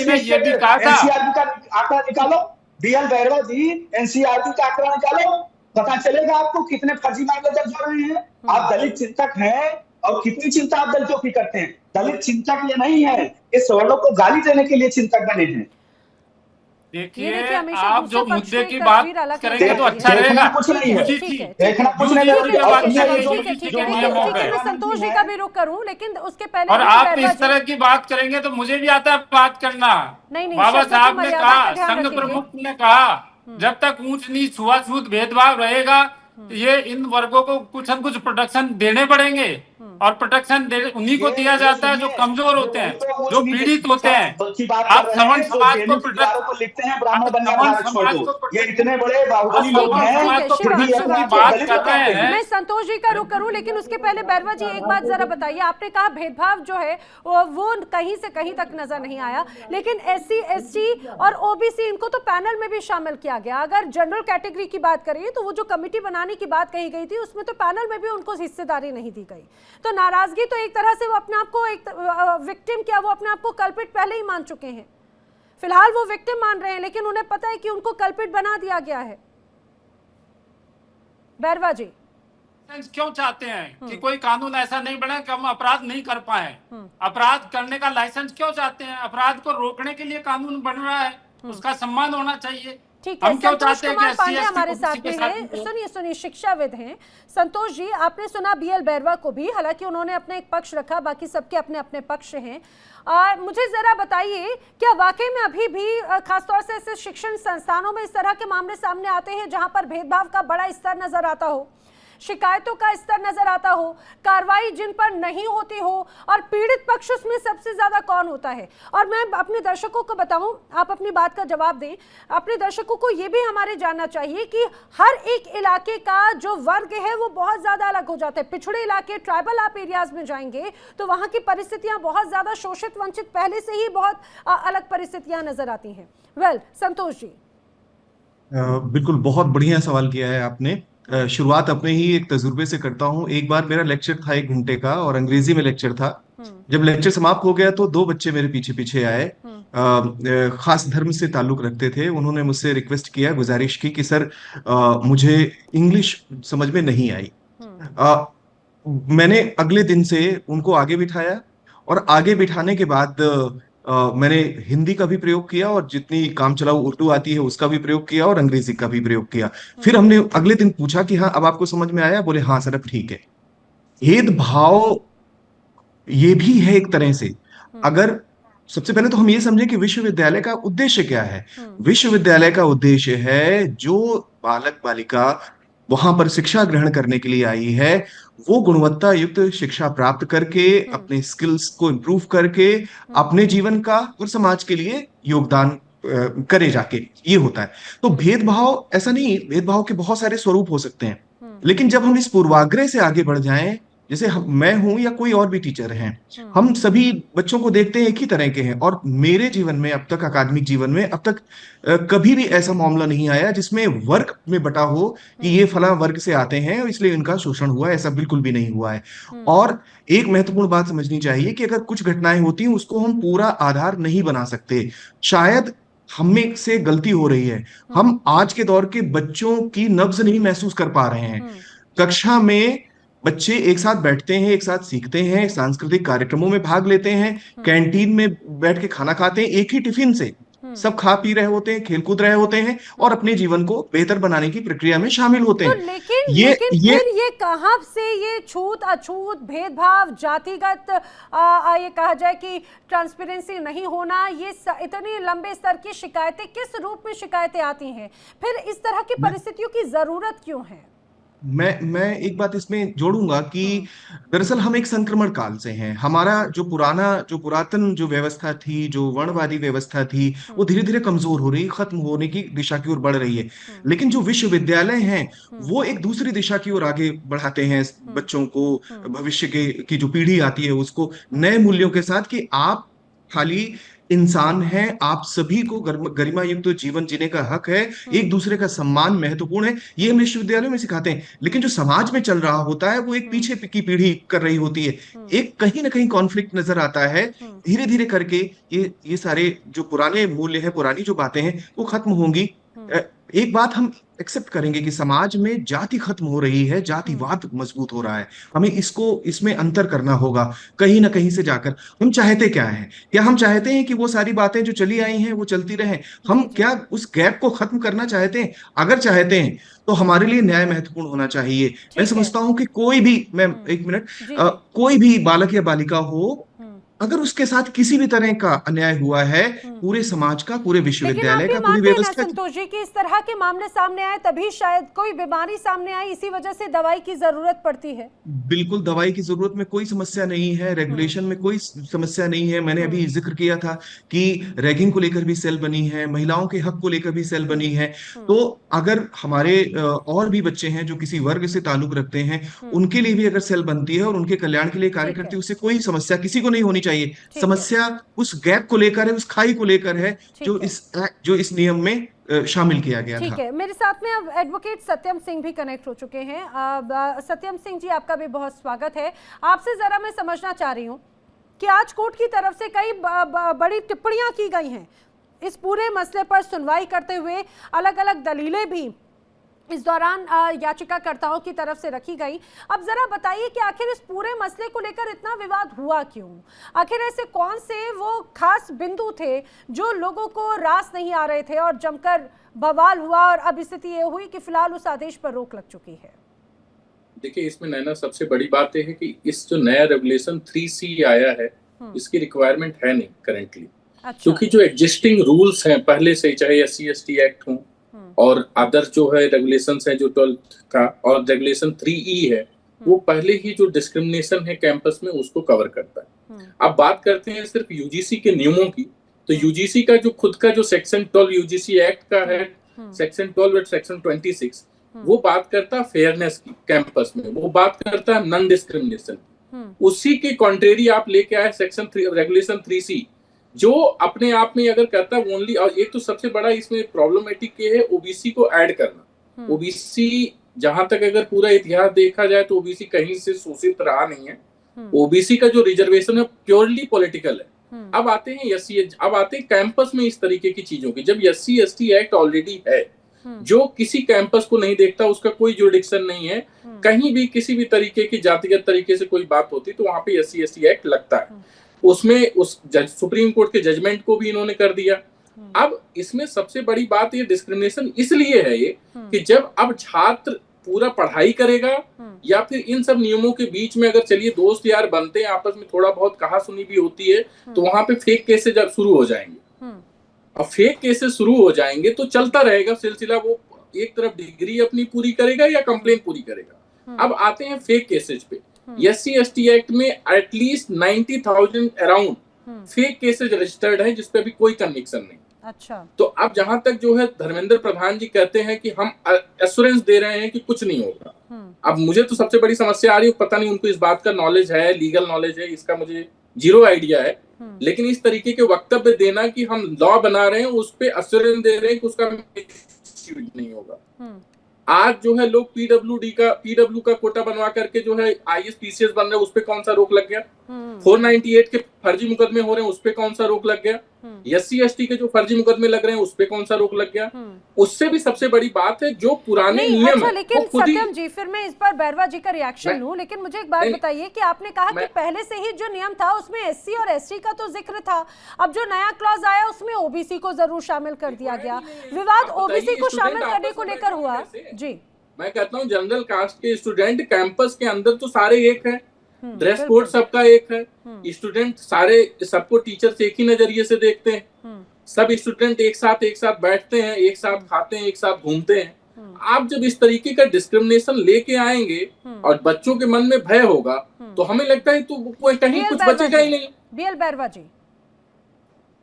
Speaker 6: ने
Speaker 2: SC
Speaker 6: ये भी कहा था,
Speaker 2: NCRB का आंकड़ा निकालो, BL बैरवा जी NCRB का आंकड़ा निकालो, पता चलेगा आपको कितने फर्जी मामले दर्ज हो रहे हैं। आप दलित चिंतक हैं और कितनी चिंता आप दलितों की करते हैं। दलित चिंतक ये नहीं है, ये सवर्णों को गाली देने के लिए चिंतक बने हैं।
Speaker 6: देखिए
Speaker 1: हमेशा
Speaker 6: आप
Speaker 1: दूसरे
Speaker 6: जो
Speaker 1: पक्ष
Speaker 6: मुद्दे
Speaker 1: की
Speaker 6: की
Speaker 1: तस्वीर
Speaker 6: बात
Speaker 1: अलग
Speaker 6: करेंगे तो
Speaker 1: नजर
Speaker 6: अच्छा
Speaker 1: आती है।
Speaker 6: रहेगा।
Speaker 2: देखना कुछ नहीं है,
Speaker 1: ठीक है,
Speaker 2: देखना कुछ नहीं
Speaker 6: UGC
Speaker 2: है,
Speaker 6: की बात
Speaker 2: और
Speaker 6: करेंगे,
Speaker 1: ठीक है,
Speaker 6: UGC
Speaker 1: ठीक
Speaker 6: के
Speaker 1: है,
Speaker 6: नियमों
Speaker 1: ठीक है,
Speaker 6: पे,
Speaker 1: मैं संतोष जी का भी रुख करूं, लेकिन उसके पहले
Speaker 6: और
Speaker 1: भी
Speaker 6: आप
Speaker 1: बैरवा
Speaker 6: इस तरह की बात करेंगे तो मुझे भी आता है बात करना।
Speaker 1: नहीं,
Speaker 6: बाबा
Speaker 1: शब्दों की
Speaker 6: साहब ने
Speaker 1: मर्यादा
Speaker 6: कहा,
Speaker 1: का ध्यान
Speaker 6: संघ
Speaker 1: रखेंगे।
Speaker 6: प्रमुख ने कहा, जब तक ऊंच नीच छुआछूत भेदभाव रहेगा ये इन वर्गों को कुछ न कुछ प्रोटेक्शन देने पड़ेंगे, और प्रोटेक्शन उन्हीं को दिया जाता है जो कमजोर होते हैं, जो पीड़ित होते हैं। आप सवर्ण समाज को प्रोटेक्ट,
Speaker 2: लिखते हैं ब्राह्मण बनना
Speaker 6: सवर्ण
Speaker 2: भारत छोड़
Speaker 6: समाज
Speaker 2: दो।
Speaker 6: को
Speaker 2: ये इतने बड़े बाहुबली लोग
Speaker 1: ठीक है,
Speaker 2: हैं,
Speaker 1: ठीक है,
Speaker 2: फिर भी
Speaker 1: शिवा,
Speaker 2: अपने आप को
Speaker 6: बात
Speaker 2: दलित
Speaker 6: कर रहे
Speaker 2: बताते हैं।
Speaker 1: मैं संतोष जी का रुख करूं, लेकिन उसके पहले बैरवा जी एक बात जरा बताइए। आपने कहा भेदभाव जो है वो कहीं से कहीं तक नजर नहीं आया, लेकिन SC ST और OBC इनको तो पैनल में भी शामिल किया गया। अगर जनरल कैटेगरी की बात करें तो वो जो कमेटी बनाने की बात कही गई थी उसमें तो पैनल में भी उनको हिस्सेदारी नहीं दी गई। तो नाराजगी तो एक तरह से वो अपने आप को एक विक्टिम, क्या वो अपने आप को कल्पित पहले ही मान चुके हैं। फिलहाल वो विक्टिम मान रहे हैं, लेकिन उन्हें पता है कि उनको कल्पित बना दिया गया है। बैरवा जी
Speaker 6: क्यों चाहते हैं कि कोई कानून ऐसा नहीं बने कि हम अपराध नहीं कर पाए? अपराध करने का लाइसेंस क्यों चाहते हैं? अपराध को रोकने के लिए कानून बन रहा है, उसका सम्मान होना चाहिए।
Speaker 1: ठीक है,
Speaker 6: हम क्यों
Speaker 1: संतोष
Speaker 6: चाहते हैं
Speaker 1: कुमार
Speaker 6: कि
Speaker 1: पांडे
Speaker 6: SC
Speaker 1: हमारे
Speaker 6: ST
Speaker 1: साथ
Speaker 6: के
Speaker 1: में
Speaker 6: साथ
Speaker 1: हैं। सुनिए, शिक्षाविद हैं संतोष जी। आपने सुना BL बैरवा को भी, हालांकि उन्होंने अपना एक पक्ष रखा, बाकी सबके अपने अपने पक्ष हैं। मुझे जरा बताइए, क्या वाकई में अभी भी खासतौर से ऐसे शिक्षण संस्थानों में इस तरह के मामले सामने आते हैं जहां पर भेदभाव का बड़ा स्तर नजर आता हो, शिकायतों का स्तर नजर आता हो, कार्रवाई जिन पर नहीं होती हो, और पीड़ित पक्ष उसमें सबसे ज्यादा कौन होता है? और मैं अपने दर्शकों को बताऊं, आप अपनी बात का जवाब दें, अपने दर्शकों को ये भी हमारे जानना चाहिए कि हर एक इलाके का जो वर्ग है वो बहुत ज्यादा अलग हो जाता है। पिछड़े इलाके, ट्राइबल आप एरियाज में जाएंगे तो वहां की परिस्थितियां बहुत ज्यादा शोषित वंचित पहले से ही बहुत अलग परिस्थितियां नजर आती हैं। संतोष जी।
Speaker 4: बिल्कुल, बहुत बढ़िया सवाल किया है आपने। शुरुआत अपने ही एक तजुर्बे से करता हूँ। एक बार मेरा लेक्चर था 1 घंटे का, और अंग्रेजी में लेक्चर था। जब लेक्चर समाप्त हो गया तो 2 बच्चे मेरे पीछे पीछे आए, खास धर्म से ताल्लुक रखते थे। उन्होंने मुझसे रिक्वेस्ट किया, गुजारिश की कि सर मुझे इंग्लिश समझ में नहीं आई। मैंने अगले दिन से उनको आगे बिठाया, और आगे बिठाने के बाद मैंने हिंदी का भी प्रयोग किया, और जितनी काम चलाऊ उर्दू आती है उसका भी प्रयोग किया, और अंग्रेजी का भी प्रयोग किया। फिर हमने अगले दिन पूछा कि हाँ अब आपको समझ में आया? बोले हाँ सर अब ठीक है। भेदभाव ये भी है एक तरह से। अगर सबसे पहले तो हम ये समझें कि विश्वविद्यालय का उद्देश्य क्या है। विश्वविद्यालय का उद्देश्य है, जो बालक बालिका वहां पर शिक्षा ग्रहण करने के लिए आई है वो गुणवत्ता युक्त शिक्षा प्राप्त करके, अपने स्किल्स को इम्प्रूव करके, अपने जीवन का और समाज के लिए योगदान करे जाके, ये होता है। तो भेदभाव ऐसा नहीं, भेदभाव के बहुत सारे स्वरूप हो सकते हैं, लेकिन जब हम इस पूर्वाग्रह से आगे बढ़ जाएं, जैसे मैं हूं या कोई और भी टीचर हैं, हम सभी बच्चों को देखते हैं एक ही तरह के हैं। और मेरे जीवन में अब तक, अकादमिक जीवन में अब तक कभी भी ऐसा मामला नहीं आया जिसमें वर्ग में बटा हो कि ये फला वर्ग से आते हैं इसलिए इनका शोषण हुआ, ऐसा बिल्कुल भी नहीं हुआ है। और एक महत्वपूर्ण बात समझनी चाहिए कि अगर कुछ घटनाएं होती हैं उसको हम पूरा आधार नहीं बना सकते। शायद हमें से गलती हो रही है, हम आज के दौर के बच्चों की नब्ज नहीं महसूस कर पा रहे हैं। कक्षा में बच्चे एक साथ बैठते हैं, एक साथ सीखते हैं, सांस्कृतिक कार्यक्रमों में भाग लेते हैं, कैंटीन में बैठ के खाना खाते हैं, एक ही टिफिन से सब खा पी रहे होते हैं, खेल कूद रहे होते हैं, और अपने जीवन को बेहतर बनाने की प्रक्रिया में शामिल होते हैं।
Speaker 1: लेकिन फिर ये कहां से ये छूत अछूत, भेदभाव, जातिगत ये कहा जाए कि ट्रांसपेरेंसी नहीं होना, ये इतने लंबे स्तर की शिकायतें किस रूप में शिकायतें आती हैं? फिर इस तरह की परिस्थितियों की जरूरत क्यों है?
Speaker 4: मैं एक बात इसमें जोड़ूंगा कि दरअसल हम एक संक्रमण काल से हैं। हमारा जो पुरातन जो व्यवस्था थी, जो वर्णवादी व्यवस्था थी, वो धीरे धीरे कमजोर हो रही, खत्म होने की दिशा की ओर बढ़ रही है। लेकिन जो विश्वविद्यालय हैं वो एक दूसरी दिशा की ओर आगे बढ़ाते हैं बच्चों को, भविष्य के की जो पीढ़ी आती है उसको नए मूल्यों के साथ, कि आप खाली इंसान हैं, आप सभी को गरिमा युक्त तो जीवन जीने का हक है, एक दूसरे का सम्मान महत्वपूर्ण है। ये हम विश्वविद्यालयों में सिखाते हैं। लेकिन जो समाज में चल रहा होता है वो एक पीछे की पीढ़ी कर रही होती है। एक कहीं ना कहीं कॉन्फ्लिक्ट नजर आता है। धीरे धीरे करके ये सारे जो पुराने मूल्य हैं, पुरानी जो बातें हैं, वो खत्म होंगी। एक बात हम एक्सेप्ट करेंगे कि समाज में जाति खत्म हो रही है, जातिवाद मजबूत हो रहा है। हमें इसमें अंतर करना होगा कहीं ना कहीं से जाकर। हम चाहते क्या है? क्या हम चाहते हैं कि वो सारी बातें जो चली आई हैं वो चलती रहें? हम क्या उस गैप को खत्म करना चाहते हैं? अगर चाहते हैं तो हमारे लिए न्याय महत्वपूर्ण होना चाहिए। मैं समझता हूं कि कोई भी, मैं एक मिनट, कोई भी बालक या बालिका हो, अगर उसके साथ किसी भी तरह का अन्याय हुआ है, पूरे समाज का, पूरे विश्वविद्यालय का, पूरी व्यवस्था,
Speaker 1: संतोष जी कि इस तरह के मामले सामने आए तभी शायद कोई बीमारी सामने आई, इसी वजह से दवाई की जरूरत पड़ती है।
Speaker 4: बिल्कुल, दवाई की जरूरत में कोई समस्या नहीं है, रेगुलेशन में कोई समस्या नहीं है। मैंने अभी जिक्र किया था कि रैगिंग को लेकर भी सेल बनी है, महिलाओं के हक को लेकर भी सेल बनी है। तो अगर हमारे और भी बच्चे हैं जो किसी वर्ग से ताल्लुक रखते हैं, उनके लिए भी अगर सेल बनती है और उनके कल्याण के लिए कार्य करती है, उससे कोई समस्या किसी को नहीं होनी चाहिए। समस्या उस गैप को लेकर है, उस खाई को लेकर है जो इस नियम में शामिल किया गया था।
Speaker 1: ठीक है, मेरे साथ में अब एडवोकेट सत्यम सिंह भी कनेक्ट हो चुके हैं। सत्यम सिंह जी, आपका भी बहुत स्वागत है। आपसे जरा मैं समझना चाह रही हूँ कि आज कोर्ट की तरफ से कई बड़ी टिप्पणियां की गई हैं इस पूरे मसले पर सुनवाई करते हुए। अलग अलग दलीलें भी इस दौरान याचिकाकर्ताओं की तरफ से रखी गई। अब जरा बताइए कि आखिर इस पूरे मसले को लेकर इतना विवाद हुआ क्यों? आखिर ऐसे कौन से वो खास बिंदु थे जो लोगों को रास नहीं आ रहे थे और जमकर बवाल हुआ और अब स्थिति ये हुई कि फिलहाल उस आदेश पर रोक लग चुकी है?
Speaker 7: देखिए, इसमें नैना सबसे बड़ी बात यह है कि इस जो नया रेगुलेशन 3C आया है, इसकी रिक्वायरमेंट है नहीं करेंटली।
Speaker 1: अच्छा।
Speaker 7: क्योंकि जो एग्जिस्टिंग रूल्स हैं पहले से, चाहे SC/ST एक्ट हो और अदर जो है रेगुलेशंस है, जो 12th का और रेगुलेशन 3E है, वो पहले ही जो डिस्क्रिमिनेशन है कैंपस में उसको कवर करता है। अब बात करते हैं सिर्फ यूजीसी के नियमों की, तो यूजीसी का जो खुद का जो सेक्शन 12 यूजीसी एक्ट का है, सेक्शन 12 और सेक्शन 26, वो बात करता है फेयरनेस की कैंपस में, वो बात करता है नॉन डिस्क्रिमिनेशन। उसी के कॉन्ट्रेरी आप लेके आए सेक्शन 3 रेगुलेशन 3C, जो अपने आप में अगर करता है ओनली, और एक तो सबसे बड़ा इसमें प्रॉब्लमेटिक ये है ओबीसी को ऐड करना। ओबीसी जहां तक अगर पूरा इतिहास देखा जाए तो ओबीसी कहीं से शोषित रहा नहीं है। ओबीसी का जो रिजर्वेशन है प्योरली पॉलिटिकल है। अब आते हैं कैंपस में इस तरीके की चीजों की। जब SC/ST एक्ट ऑलरेडी है, जो किसी कैंपस को नहीं देखता, उसका कोई जुरिडिक्शन नहीं है, कहीं भी किसी भी तरीके की जातिगत तरीके से कोई बात होती तो वहां पे SC/ST एक्ट लगता है। उसमें उस सुप्रीम कोर्ट के जजमेंट को भी इन्होंने कर दिया। अब इसमें सबसे बड़ी बात ये डिस्क्रिमिनेशन इसलिए है ये कि जब अब छात्र पूरा पढ़ाई करेगा या फिर इन सब नियमों के बीच में अगर चलिए दोस्त यार बनते हैं, आपस में थोड़ा बहुत कहा सुनी भी होती है, तो वहां पे फेक केसेस जब शुरू हो जाएंगे। अब फेक केसेस शुरू हो जाएंगे तो चलता रहेगा सिलसिला, वो एक तरफ डिग्री अपनी पूरी करेगा या कंप्लेंट पूरी करेगा। अब आते हैं फेक केसेस पे। SC/ST एक्ट में at least 90,000 around fake cases registered हैं जिसपे अभी कोई कन्विक्शन नहीं।
Speaker 1: अच्छा।
Speaker 7: तो अब जहां तक जो है धर्मेंद्र प्रधान जी कहते हैं कि हम एश्योरेंस दे रहे हैं कि कुछ नहीं होगा। अब मुझे तो सबसे बड़ी समस्या आ रही है, पता नहीं उनको इस बात का नॉलेज है, लीगल नॉलेज है, इसका मुझे जीरो आइडिया है। लेकिन इस तरीके के वक्तव्य देना कि हम लॉ बना रहे हैं, उस पे एश्योरेंस दे रहे हैं कि उसका नहीं होगा। आज जो है लोग PW का कोटा बनवा करके जो है IAS PCS बन रहे हैं, उस पे कौन सा रोक लग गया? 498 के फर्जी मुकदमे हो रहे हैं, उस पे कौन सा रोक लग गया? SC/ST के जो फर्जी मुकदमे लग रहे हैं उस पे कौन सा रोक लग गया? उससे भी सबसे बड़ी बात है जो पुराने नियम है।
Speaker 1: लेकिन सत्यम जी, फिर मैं इस पर बैरवा जी का रिएक्शन लूं, लेकिन मुझे एक बात बताइए कि आपने कहा कि पहले से ही जो नियम था उसमें SC और ST का तो जिक्र था, अब जो नया क्लॉज आया उसमें OBC को जरूर शामिल कर दिया गया। विवाद OBC को शामिल करने को लेकर हुआ। जी,
Speaker 7: मैं कहता हूँ जनरल कास्ट के स्टूडेंट कैंपस के अंदर तो सारे एक है, ड्रेस कोड सबका एक है, स्टूडेंट सारे सबको टीचर्स एक ही नजरिए से देखते हैं, सब स्टूडेंट एक साथ बैठते हैं, एक साथ खाते हैं, एक साथ घूमते हैं। आप जब इस तरीके का डिस्क्रिमिनेशन लेके आएंगे और बच्चों के मन में भय होगा, तो हमें लगता है तो कहीं कुछ बचेगा ही नहीं।
Speaker 1: बीएल बैरवा जी,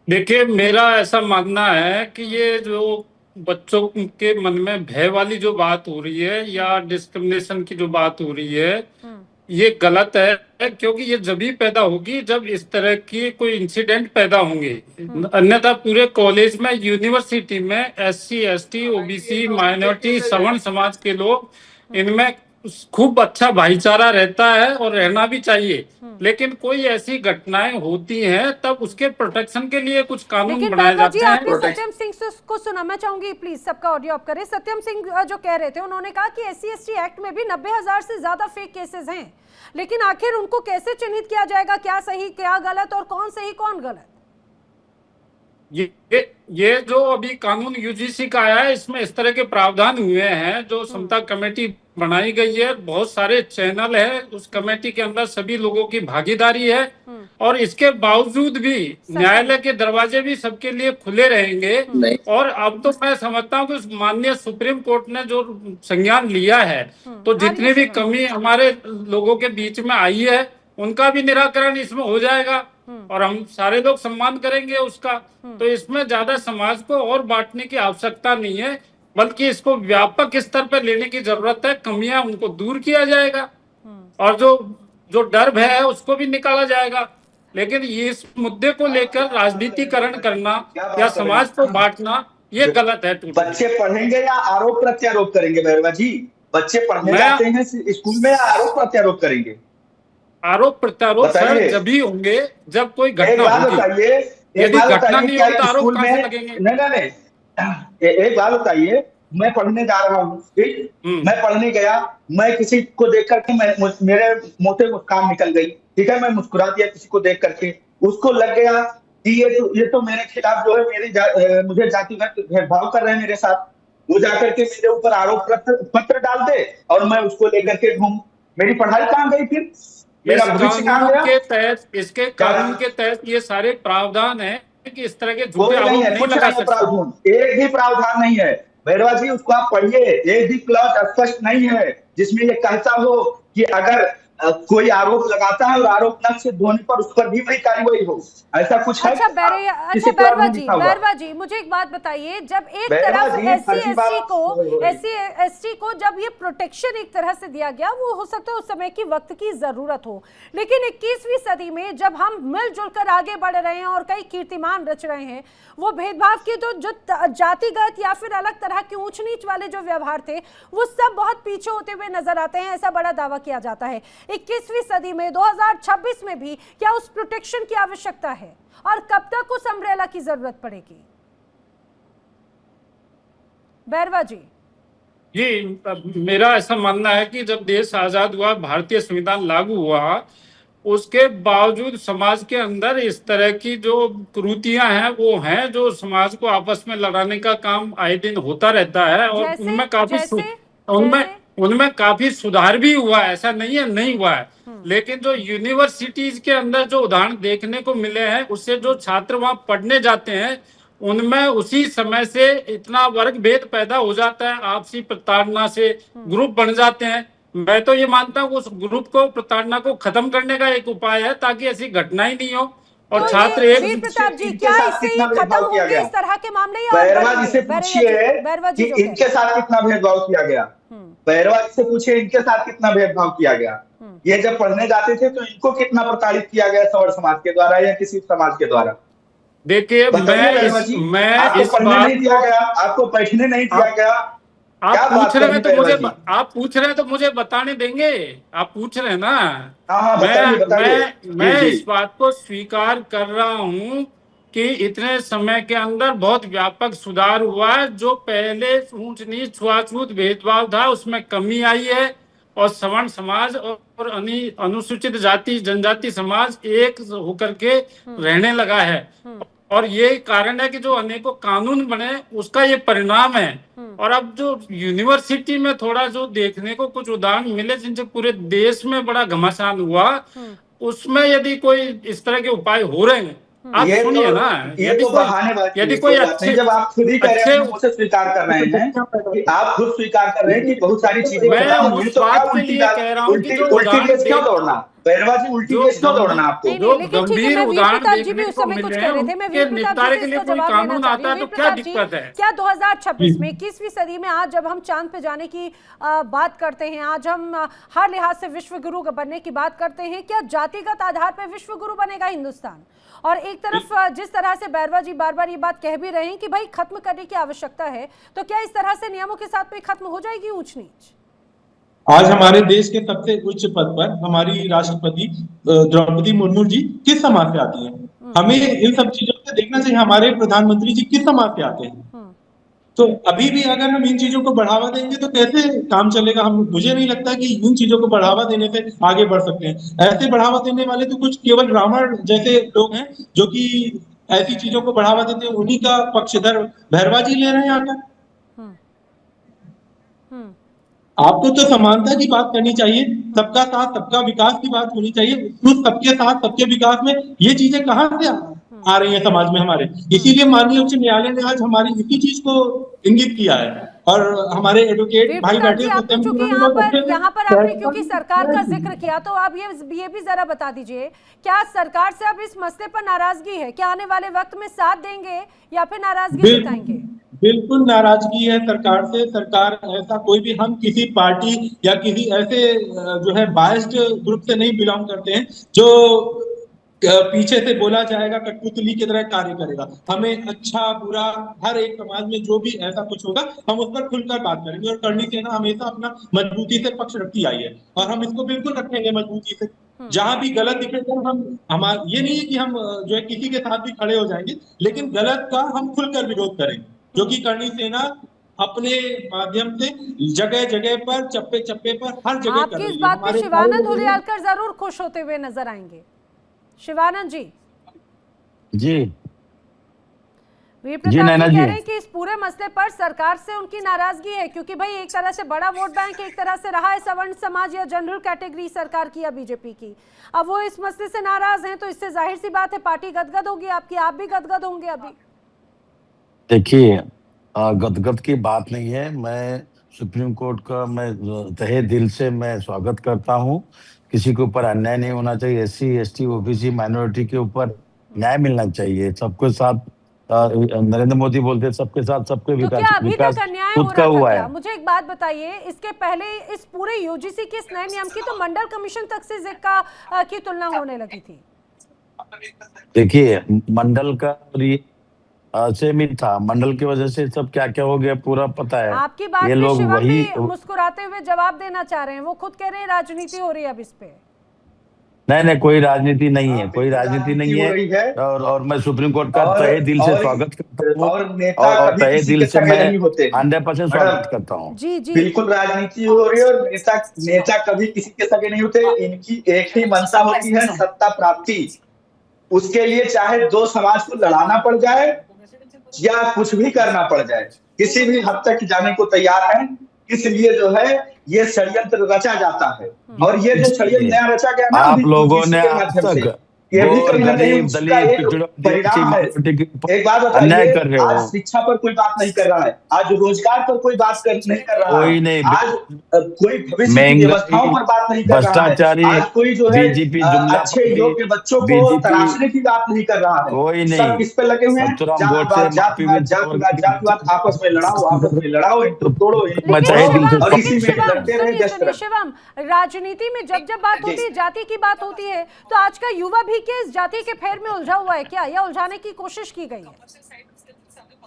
Speaker 6: देखिए, मेरा ऐसा मानना है कि ये जो बच्चों के मन में भय वाली जो बात हो रही है या डिस्क्रिमिनेशन की जो बात हो रही है, ये गलत है, क्योंकि ये जभी पैदा होगी जब इस तरह की कोई इंसिडेंट पैदा होंगे। अन्यथा पूरे कॉलेज में, यूनिवर्सिटी में SC ST OBC माइनॉरिटी सवर्ण समाज के लोग, इनमें खूब अच्छा भाईचारा रहता है और रहना भी चाहिए। लेकिन कोई ऐसी घटनाएं होती हैं तब उसके प्रोटेक्शन के लिए कुछ कानून
Speaker 1: लेकिन
Speaker 6: बनाए
Speaker 1: बैरवा जी,
Speaker 6: जाते
Speaker 1: आपने
Speaker 6: हैं।
Speaker 1: सत्यम सिंह को सुना, मैं चाहूंगी प्लीज सबका ऑडियो ऑफ करें। सत्यम सिंह जो कह रहे थे, उन्होंने कहा कि SC ST एक्ट में भी 90,000 से ज्यादा फेक केसेस हैं, लेकिन आखिर उनको कैसे चिन्हित किया जाएगा, क्या सही क्या गलत, और कौन सही कौन गलत?
Speaker 6: ये जो अभी कानून UGC का आया है, इसमें इस तरह के प्रावधान हुए हैं। जो समता कमेटी बनाई गई है, बहुत सारे चैनल है, उस कमेटी के अंदर सभी लोगों की भागीदारी है, और इसके बावजूद भी न्यायालय के दरवाजे भी सबके लिए खुले रहेंगे। और अब तो मैं समझता हूँ कि माननीय सुप्रीम कोर्ट ने जो संज्ञान लिया है, तो जितनी भी कमी हमारे लोगों के बीच में आई है, उनका भी निराकरण इसमें हो जाएगा और हम सारे लोग सम्मान करेंगे उसका। तो इसमें ज्यादा समाज को और बांटने की आवश्यकता नहीं है, बल्कि इसको व्यापक स्तर पर लेने की जरूरत है। कमियां उनको दूर किया जाएगा और जो डर भय है उसको भी निकाला जाएगा। लेकिन ये इस मुद्दे को लेकर राजनीतिकरण करना या समाज को बांटना, ये गलत है।
Speaker 2: बच्चे पढ़ेंगे या आरोप प्रत्यारोप करेंगे बैरवा जी? बच्चे पढ़ने जाते हैं स्कूल में या आरोप प्रत्यारोप करेंगे?
Speaker 6: आरोप प्रत्यारोप सर जब ही होंगे जब कोई घटना होगी। यदि घटना नहीं होगी तो आरोप कहां से लगेंगे?
Speaker 2: नहीं, एक बात बताइए, मैं पढ़ने जा रहा हूँ, ठीक, मैं पढ़ने गया, मैं किसी को देख करके मेरे मुंह से मुस्कान निकल गई, ठीक है, मैं मुस्कुरा दिया किसी को देख करके, उसको लग गया कि ये तो मेरे खिलाफ जो है मुझे जातिगत भेदभाव कर रहे हैं मेरे साथ। वो जाकर के मेरे ऊपर आरोप पत्र डाल दे और मैं उसको लेकर के घूम, मेरी पढ़ाई कहाँ गई फिर?
Speaker 6: इसके कानून के तहत ये सारे प्रावधान है कि इस तरह के झूठे आरोप नहीं लगा सकते।
Speaker 2: एक भी प्रावधान नहीं है बैरवा जी, उसको आप पढ़िए, एक भी क्लॉज स्पष्ट नहीं है जिसमें ये कहता हो कि अगर कोई आरोप लगाता है और आरोप न सिद्ध होने पर उस पर भी वही कार्रवाई हो, ऐसा कुछ है?
Speaker 1: अच्छा बैरवा जी, मुझे एक बात बताइए, जब एक तरफ SC ST को जब ये प्रोटेक्शन एक तरह से दिया गया, वो हो सकता है उस समय की वक्त की जरूरत हो, लेकिन 21वीं सदी में जब हम मिलजुल कर आगे बढ़ रहे हैं और कई कीर्तिमान रच रहे हैं, वो भेदभाव की तो जो जातिगत या फिर अलग तरह के ऊंच नीच वाले जो व्यवहार थे, वो सब बहुत पीछे होते हुए नजर आते हैं, ऐसा बड़ा दावा किया जाता है। 21वीं सदी में 2026 में भी क्या उस प्रोटेक्शन की आवश्यकता है और कब तक उस अम्ब्रेला की जरूरत पड़ेगी? बैरवा जी,
Speaker 6: ये मेरा ऐसा मानना है कि जब देश आजाद हुआ, भारतीय संविधान लागू हुआ, उसके बावजूद समाज के अंदर इस तरह की जो कुरीतियां हैं वो हैं, जो समाज को आपस में लड़ाने का काम आए दिन होता रहता है, और उनमें काफी सुधार भी हुआ है, ऐसा नहीं है नहीं हुआ है। लेकिन जो यूनिवर्सिटीज के अंदर जो उदाहरण देखने को मिले हैं, उससे जो छात्र वहां पढ़ने जाते हैं, उनमें उसी समय से इतना वर्ग भेद पैदा हो जाता है, आपसी प्रताड़ना से ग्रुप बन जाते हैं। मैं तो ये मानता हूँ उस ग्रुप को, प्रताड़ना को खत्म करने का एक उपाय है, ताकि ऐसी घटना ही नहीं हो और
Speaker 1: तो
Speaker 6: छात्र
Speaker 1: वीर प्रताप जी, क्या इससे ये खत्म होंगे इस तरह के मामले?
Speaker 2: बैरवा जी से पूछिए कि इनके साथ कितना भेदभाव किया गया, बैरवा जी से पूछिए इनके साथ कितना भेदभाव किया गया। ये जब पढ़ने जाते थे तो इनको कितना प्रताड़ित किया गया सवर्ण समाज के द्वारा या किसी समाज के द्वारा?
Speaker 6: देखिए,
Speaker 2: आपको पढ़ने नहीं दिया गया, आपको बैठने नहीं दिया गया।
Speaker 6: आप पूछ रहे हैं तो मुझे बताने देंगे? आप पूछ रहे हैं ना। मैं इस बात को स्वीकार कर रहा हूं कि इतने समय के अंदर बहुत व्यापक सुधार हुआ है। जो पहले ऊंच नीच छुआछूत भेदभाव था, उसमें कमी आई है, और सवर्ण समाज और अनुसूचित जाति जनजाति समाज एक होकर के रहने लगा है। और ये कारण है कि जो अनेकों कानून बने, उसका ये परिणाम है। और अब जो यूनिवर्सिटी में थोड़ा जो देखने को कुछ उदाहरण मिले, जिनसे पूरे देश में बड़ा घमासान हुआ, उसमें यदि कोई इस तरह के उपाय हो रहे हैं आप
Speaker 2: ये
Speaker 6: सुनिए
Speaker 2: तो
Speaker 6: ना,
Speaker 2: ये
Speaker 6: यदि
Speaker 2: तो
Speaker 6: कोई
Speaker 2: बहानेबाजी
Speaker 6: यदि
Speaker 2: है,
Speaker 6: कोई
Speaker 2: कोई बात नहीं।
Speaker 6: अच्छे
Speaker 2: जब आप खुद ही कह रहे
Speaker 6: अच्छे
Speaker 2: हैं, मुझसे स्वीकार कर रहे हैं कि आप खुद स्वीकार कर रहे हैं कि बहुत सारी चीजें
Speaker 6: मैं
Speaker 2: खत्म हुई,
Speaker 6: उस
Speaker 2: तो क्या
Speaker 6: बात के लिए कह रहा हूं कि
Speaker 2: उल्टी
Speaker 6: जो
Speaker 2: उल्टी
Speaker 6: उदाहरण
Speaker 2: केस क्यों दौड़ना? बैरवा जी, उल्टी
Speaker 6: जो
Speaker 2: केस क्यों दौड़ना
Speaker 6: गंभीर
Speaker 2: आपको?
Speaker 1: नहीं
Speaker 6: जो
Speaker 1: नहीं, लेकिन ठीक है,
Speaker 6: गंभीर
Speaker 1: मैं वीर
Speaker 6: उदाहरण
Speaker 1: प्रताप जी भी
Speaker 6: देखने
Speaker 1: उस
Speaker 6: को
Speaker 1: समय
Speaker 6: मिल
Speaker 1: कुछ
Speaker 6: रहे
Speaker 1: कह
Speaker 6: हैं,
Speaker 1: रहे थे। मैं
Speaker 6: उनके
Speaker 1: वीर प्रताप जी
Speaker 6: निपटारे
Speaker 1: से
Speaker 6: के लिए
Speaker 1: इसको
Speaker 6: कोई
Speaker 1: जवाब लेना
Speaker 6: कानून
Speaker 1: चाह रही
Speaker 6: आता
Speaker 1: हूँ।
Speaker 6: है
Speaker 1: वीर
Speaker 6: तो क्या
Speaker 1: प्रताप जी,
Speaker 6: दिक्कत है?
Speaker 1: क्या 2026 में 21वीं सदी में आज जब हम चांद पे जाने की बात करते हैं, आज हम हर लिहाज से विश्व गुरु बनने की बात करते हैं, क्या जातिगत आधार पर विश्व गुरु बनेगा हिंदुस्तान? और एक तरफ जिस तरह से बैरवा जी बार बार ये बात कह भी रहे हैं कि भाई खत्म करने की आवश्यकता है, तो क्या इस तरह से नियमों के साथ में खत्म हो जाएगी ऊंच नीच?
Speaker 3: आज हमारे देश के सबसे उच्च पद पर हमारी राष्ट्रपति द्रौपदी मुर्मू जी किस समाज से आती हैं? हमें इन सब चीजों से देखना चाहिए, हमारे प्रधानमंत्री जी किस समाज से आते हैं। तो अभी भी अगर हम इन चीजों को बढ़ावा देंगे तो कैसे काम चलेगा? मुझे नहीं लगता कि इन चीजों को बढ़ावा देने से आगे बढ़ सकते हैं। ऐसे बढ़ावा देने वाले तो कुछ केवल रावण जैसे लोग हैं जो कि ऐसी चीजों को बढ़ावा देते हैं, उन्हीं का पक्षधर भैरवा जी ले रहे हैं आकर। आपको तो समानता की बात करनी चाहिए, सबका साथ सबका विकास की बात होनी चाहिए। उस सबके साथ सबके विकास में ये चीजें कहाँ से आ रही है समाज में हमारे? इसीलिए माननीय उच्च न्यायालय ने आज हमारी इसी चीज को इंगित किया है। और हमारे एडवोकेट
Speaker 1: वीर
Speaker 3: भाई
Speaker 1: प्रताप
Speaker 3: बैठे
Speaker 1: जी,
Speaker 3: हैं,
Speaker 1: आपने चूंकि यहाँ पर आपने क्योंकि सरकार का जिक्र किया, तो आप ये भी जरा बता दीजिए, क्या सरकार से अब इस मसले पर नाराजगी है? क्या आने वाले वक्त में साथ देंगे या फिर नाराजगी जताएंगे?
Speaker 3: बिल्कुल नाराजगी है सरकार से। सरकार ऐसा कोई भी, हम किसी पार्टी या किसी ऐसे जो है बायस्ड ग्रुप से नहीं बिलोंग करते हैं जो पीछे से बोला जाएगा कठपुतली की तरह कार्य करेगा। हमें अच्छा बुरा हर एक समाज में जो भी ऐसा कुछ होगा हम उस पर खुलकर बात करेंगे। और करनी सेना हमेशा अपना मजबूती से पक्ष रखती आई है और हम इसको बिल्कुल रखेंगे मजबूती से। जहां भी गलत दिखेगा हम हमारा ये नहीं है कि हम जो है किसी के साथ भी खड़े हो जाएंगे, लेकिन गलत का हम खुलकर विरोध करेंगे, जो कि करनी सेना अपने माध्यम से जगह जगह पर चप्पे चप्पे पर हर जगह कर
Speaker 1: आपकी
Speaker 3: रही
Speaker 1: इस
Speaker 3: है।
Speaker 1: बात पे
Speaker 3: हमारे
Speaker 1: शिवानंद हुलियालकर जरूर खुश होते हुए नजर आएंगे। शिवानंद जी
Speaker 5: जी
Speaker 1: वीर
Speaker 5: जी
Speaker 1: प्रताप
Speaker 5: नैना
Speaker 1: जी
Speaker 5: जी
Speaker 1: कह रहे हैं कि इस पूरे मसले पर सरकार से उनकी नाराजगी है, क्योंकि भाई एक तरह से बड़ा वोट बैंक एक तरह से रहा है सवर्ण समाज या जनरल कैटेगरी सरकार की या बीजेपी की। अब वो इस मसले से नाराज हैं, तो इससे जाहिर सी बात है पार्टी गदगद होगी आपकी, आप भी गदगद होंगे अभी।
Speaker 5: देखिए, गदगद की बात नहीं है। मैं सुप्रीम कोर्ट का मैं तहे दिल से मैं स्वागत करता हूं। किसी के ऊपर अन्याय नहीं होना चाहिए। SC ST OBC माइनॉरिटी के ऊपर न्याय मिलना चाहिए। सबके साथ नरेंद्र मोदी बोलते हैं सबके साथ सबके
Speaker 1: तो
Speaker 5: विकास।
Speaker 1: क्या अभी
Speaker 5: विकास
Speaker 1: तक अन्याय
Speaker 5: खुद
Speaker 1: हो
Speaker 5: का
Speaker 1: रहा था
Speaker 5: हुआ
Speaker 1: क्या?
Speaker 5: है।
Speaker 1: मुझे एक बात बताइए, इसके पहले इस पूरे UGC के इस नए नियम की तो मंडल कमीशन तक से जिक्का की तुलना होने लगी थी।
Speaker 5: देखिए, मंडल का सेम ही था। मंडल की वजह से सब क्या क्या हो गया पूरा पता है।
Speaker 1: आपकी बात
Speaker 5: ये
Speaker 1: पे
Speaker 5: लोग
Speaker 1: शिवम
Speaker 5: वही
Speaker 1: भी मुस्कुराते हुए जवाब देना चाह रहे हैं, वो खुद कह रहे हैं राजनीति हो रही है अब इस पे।
Speaker 5: नहीं, कोई राजनीति नहीं है, कोई राजनीति नहीं
Speaker 2: हो रही है।
Speaker 5: है। और मैं सुप्रीम कोर्ट का
Speaker 2: और
Speaker 5: तहे दिल से स्वागत करता हूँ।
Speaker 2: और नेता
Speaker 5: और
Speaker 2: कभी
Speaker 5: तहे
Speaker 2: किसी
Speaker 5: दिल
Speaker 2: के
Speaker 5: से
Speaker 2: सगे
Speaker 5: मैं
Speaker 2: नहीं होते।
Speaker 5: 100% स्वागत करता हूँ।
Speaker 1: जी जी
Speaker 2: बिल्कुल राजनीति हो रही है और नेता कभी किसी के सगे नहीं होते। इनकी एक ही मंशा होती है, सत्ता प्राप्ति। उसके लिए चाहे दो समाज को लड़ाना पड़ जाए या कुछ भी करना पड़ जाए, किसी भी हद तक जाने को तैयार है। इसलिए जो है ये षड्यंत्र रचा जाता है। और ये जो षड्यंत्र नया रचा गया ना
Speaker 5: आप लोगों ने
Speaker 2: के
Speaker 5: आज
Speaker 2: माध्यम से,
Speaker 5: तक
Speaker 2: ये भी कहीं ना कहीं
Speaker 5: गरीब
Speaker 2: उसका
Speaker 5: दलित
Speaker 2: एक
Speaker 5: पिछड़ों
Speaker 2: परिणाम है। एक बात
Speaker 5: अन्याय
Speaker 2: बताइए,
Speaker 5: कर रहे
Speaker 2: आज
Speaker 5: हो।
Speaker 2: शिक्षा पर कोई बात नहीं कर रहा है, आज रोजगार पर कोई बात नहीं कर रहा है,
Speaker 5: कोई नहीं।
Speaker 2: आज कोई भविष्य की व्यवस्थाओं पर बात नहीं कर रहा है,
Speaker 5: भ्रष्टाचारी
Speaker 2: आज कोई जो है
Speaker 5: बीजेपी जुमला
Speaker 2: अच्छे योग्य बच्चों को
Speaker 5: बीजेपी
Speaker 2: तराशने की बात नहीं कर रहा है।
Speaker 5: कोई
Speaker 2: सब
Speaker 5: नहीं।
Speaker 2: किस पे लगे हुए हैं?
Speaker 5: सतराम गोडसे
Speaker 2: जातिवाद आपस में लड़ाओ, इनको तोड़ो, इनको
Speaker 1: लेकिन
Speaker 2: और इसी में लड़ते रहे।
Speaker 1: सुनिए शिवम, राजनीति में जब बात होती है, जाति की बात होती है, तो आज का युवा भी क्या इस जाति के फेर में उलझा हुआ है क्या, या उलझाने की कोशिश की गई है?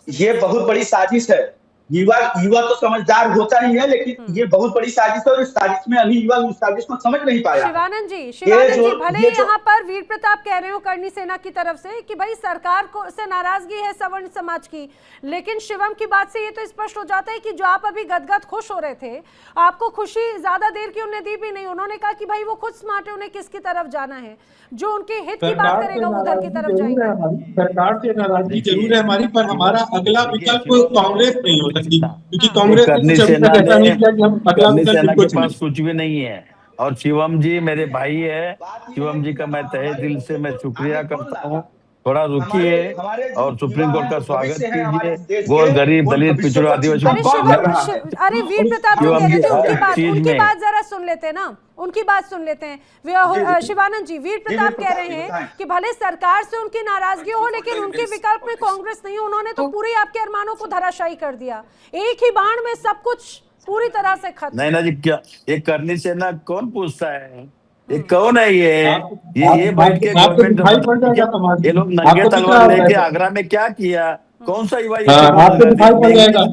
Speaker 2: ये बहुत बड़ी साजिश है। युवा तो समझदार होता ही है, लेकिन ये बहुत बड़ी साजिश है और इस साजिश में अभी युवा उस साजिश को समझ नहीं पाया।
Speaker 1: शिवानंद जी भले ही यहाँ पर वीर प्रताप कह रहे हो करनी सेना की तरफ से कि भाई सरकार को से नाराजगी है सवर्ण समाज की, लेकिन शिवम की बात से ये तो स्पष्ट हो जाता है कि जो आप अभी गदगद खुश हो रहे थे, आपको खुशी ज्यादा देर की उन्हें दी भी नहीं। उन्होंने कहा कि भाई वो खुद स्मार्ट है, उन्हें किसकी तरफ जाना है, जो उनके हित की बात करेगा उधर की तरफ जाएंगे।
Speaker 3: सरकार से नाराजगी जरूर है हमारी, पर हमारा अगला विकल्प कांग्रेस नहीं हो सकती, क्योंकि कांग्रेस
Speaker 5: करनी
Speaker 3: ने
Speaker 5: सेना
Speaker 3: ऐसा नहीं किया कि हम अगला विकल्प
Speaker 5: सेना
Speaker 3: इनको
Speaker 5: के
Speaker 3: चुनें।
Speaker 5: पास कुछ भी नहीं है। और शिवम जी मेरे भाई है। शिवम जी का मैं तहे दिल से मैं शुक्रिया करता हूँ थोड़ा रुकिए
Speaker 2: हमारे जो
Speaker 5: और सुप्रीम
Speaker 2: युवा
Speaker 5: कोर्ट का
Speaker 2: हैं,
Speaker 5: स्वागत
Speaker 2: भविष्य है हमारे
Speaker 5: कीजिए।
Speaker 2: देश
Speaker 5: वो
Speaker 2: के,
Speaker 5: गरीब,
Speaker 2: उन
Speaker 5: दलित,
Speaker 2: भविष्यों
Speaker 5: पिछड़ा,
Speaker 2: पर
Speaker 5: आदिवासी
Speaker 2: चिंता
Speaker 1: अरे
Speaker 2: कौन
Speaker 1: शिवम
Speaker 2: कर रहा है?
Speaker 1: अरे वीर प्रताप जी
Speaker 5: शिवम
Speaker 1: कह रहे
Speaker 5: जी,
Speaker 1: थे उनकी
Speaker 5: हर
Speaker 1: बात
Speaker 5: चीज
Speaker 1: उनकी
Speaker 5: में
Speaker 1: बात जरा सुन लेते हैं ना, उनकी बात सुन लेते हैं।
Speaker 2: जी।
Speaker 1: शिवानंद जी, वीर प्रताप कह रहे हैं
Speaker 2: बताएं।
Speaker 1: कि भले सरकार से उनकी नाराजगी हो लेकिन उनके विकल्प में कांग्रेस नहीं, उन्होंने तो पूरे आपके अरमानों को धराशायी कर दिया, एक ही बाण में सब कुछ पूरी तरह से खत्म।
Speaker 5: नहीं ना जी, क्या ये करनी सेना कौन पूछता है? ये कौन है? ये बैठ के
Speaker 3: आपको
Speaker 5: गवर्नमेंट
Speaker 3: दिखाई पड़ जाएगा समाज
Speaker 5: ये
Speaker 3: में,
Speaker 5: लोग नंगे
Speaker 3: आपको दिख
Speaker 5: तलवार
Speaker 3: रहा
Speaker 5: लेके
Speaker 3: होगा।
Speaker 5: आगरा में क्या किया? कौन सा युवा ये
Speaker 3: हाँ,
Speaker 5: सब
Speaker 3: आपको
Speaker 5: बोलेगा?
Speaker 3: दिखाई पड़ जाएगा।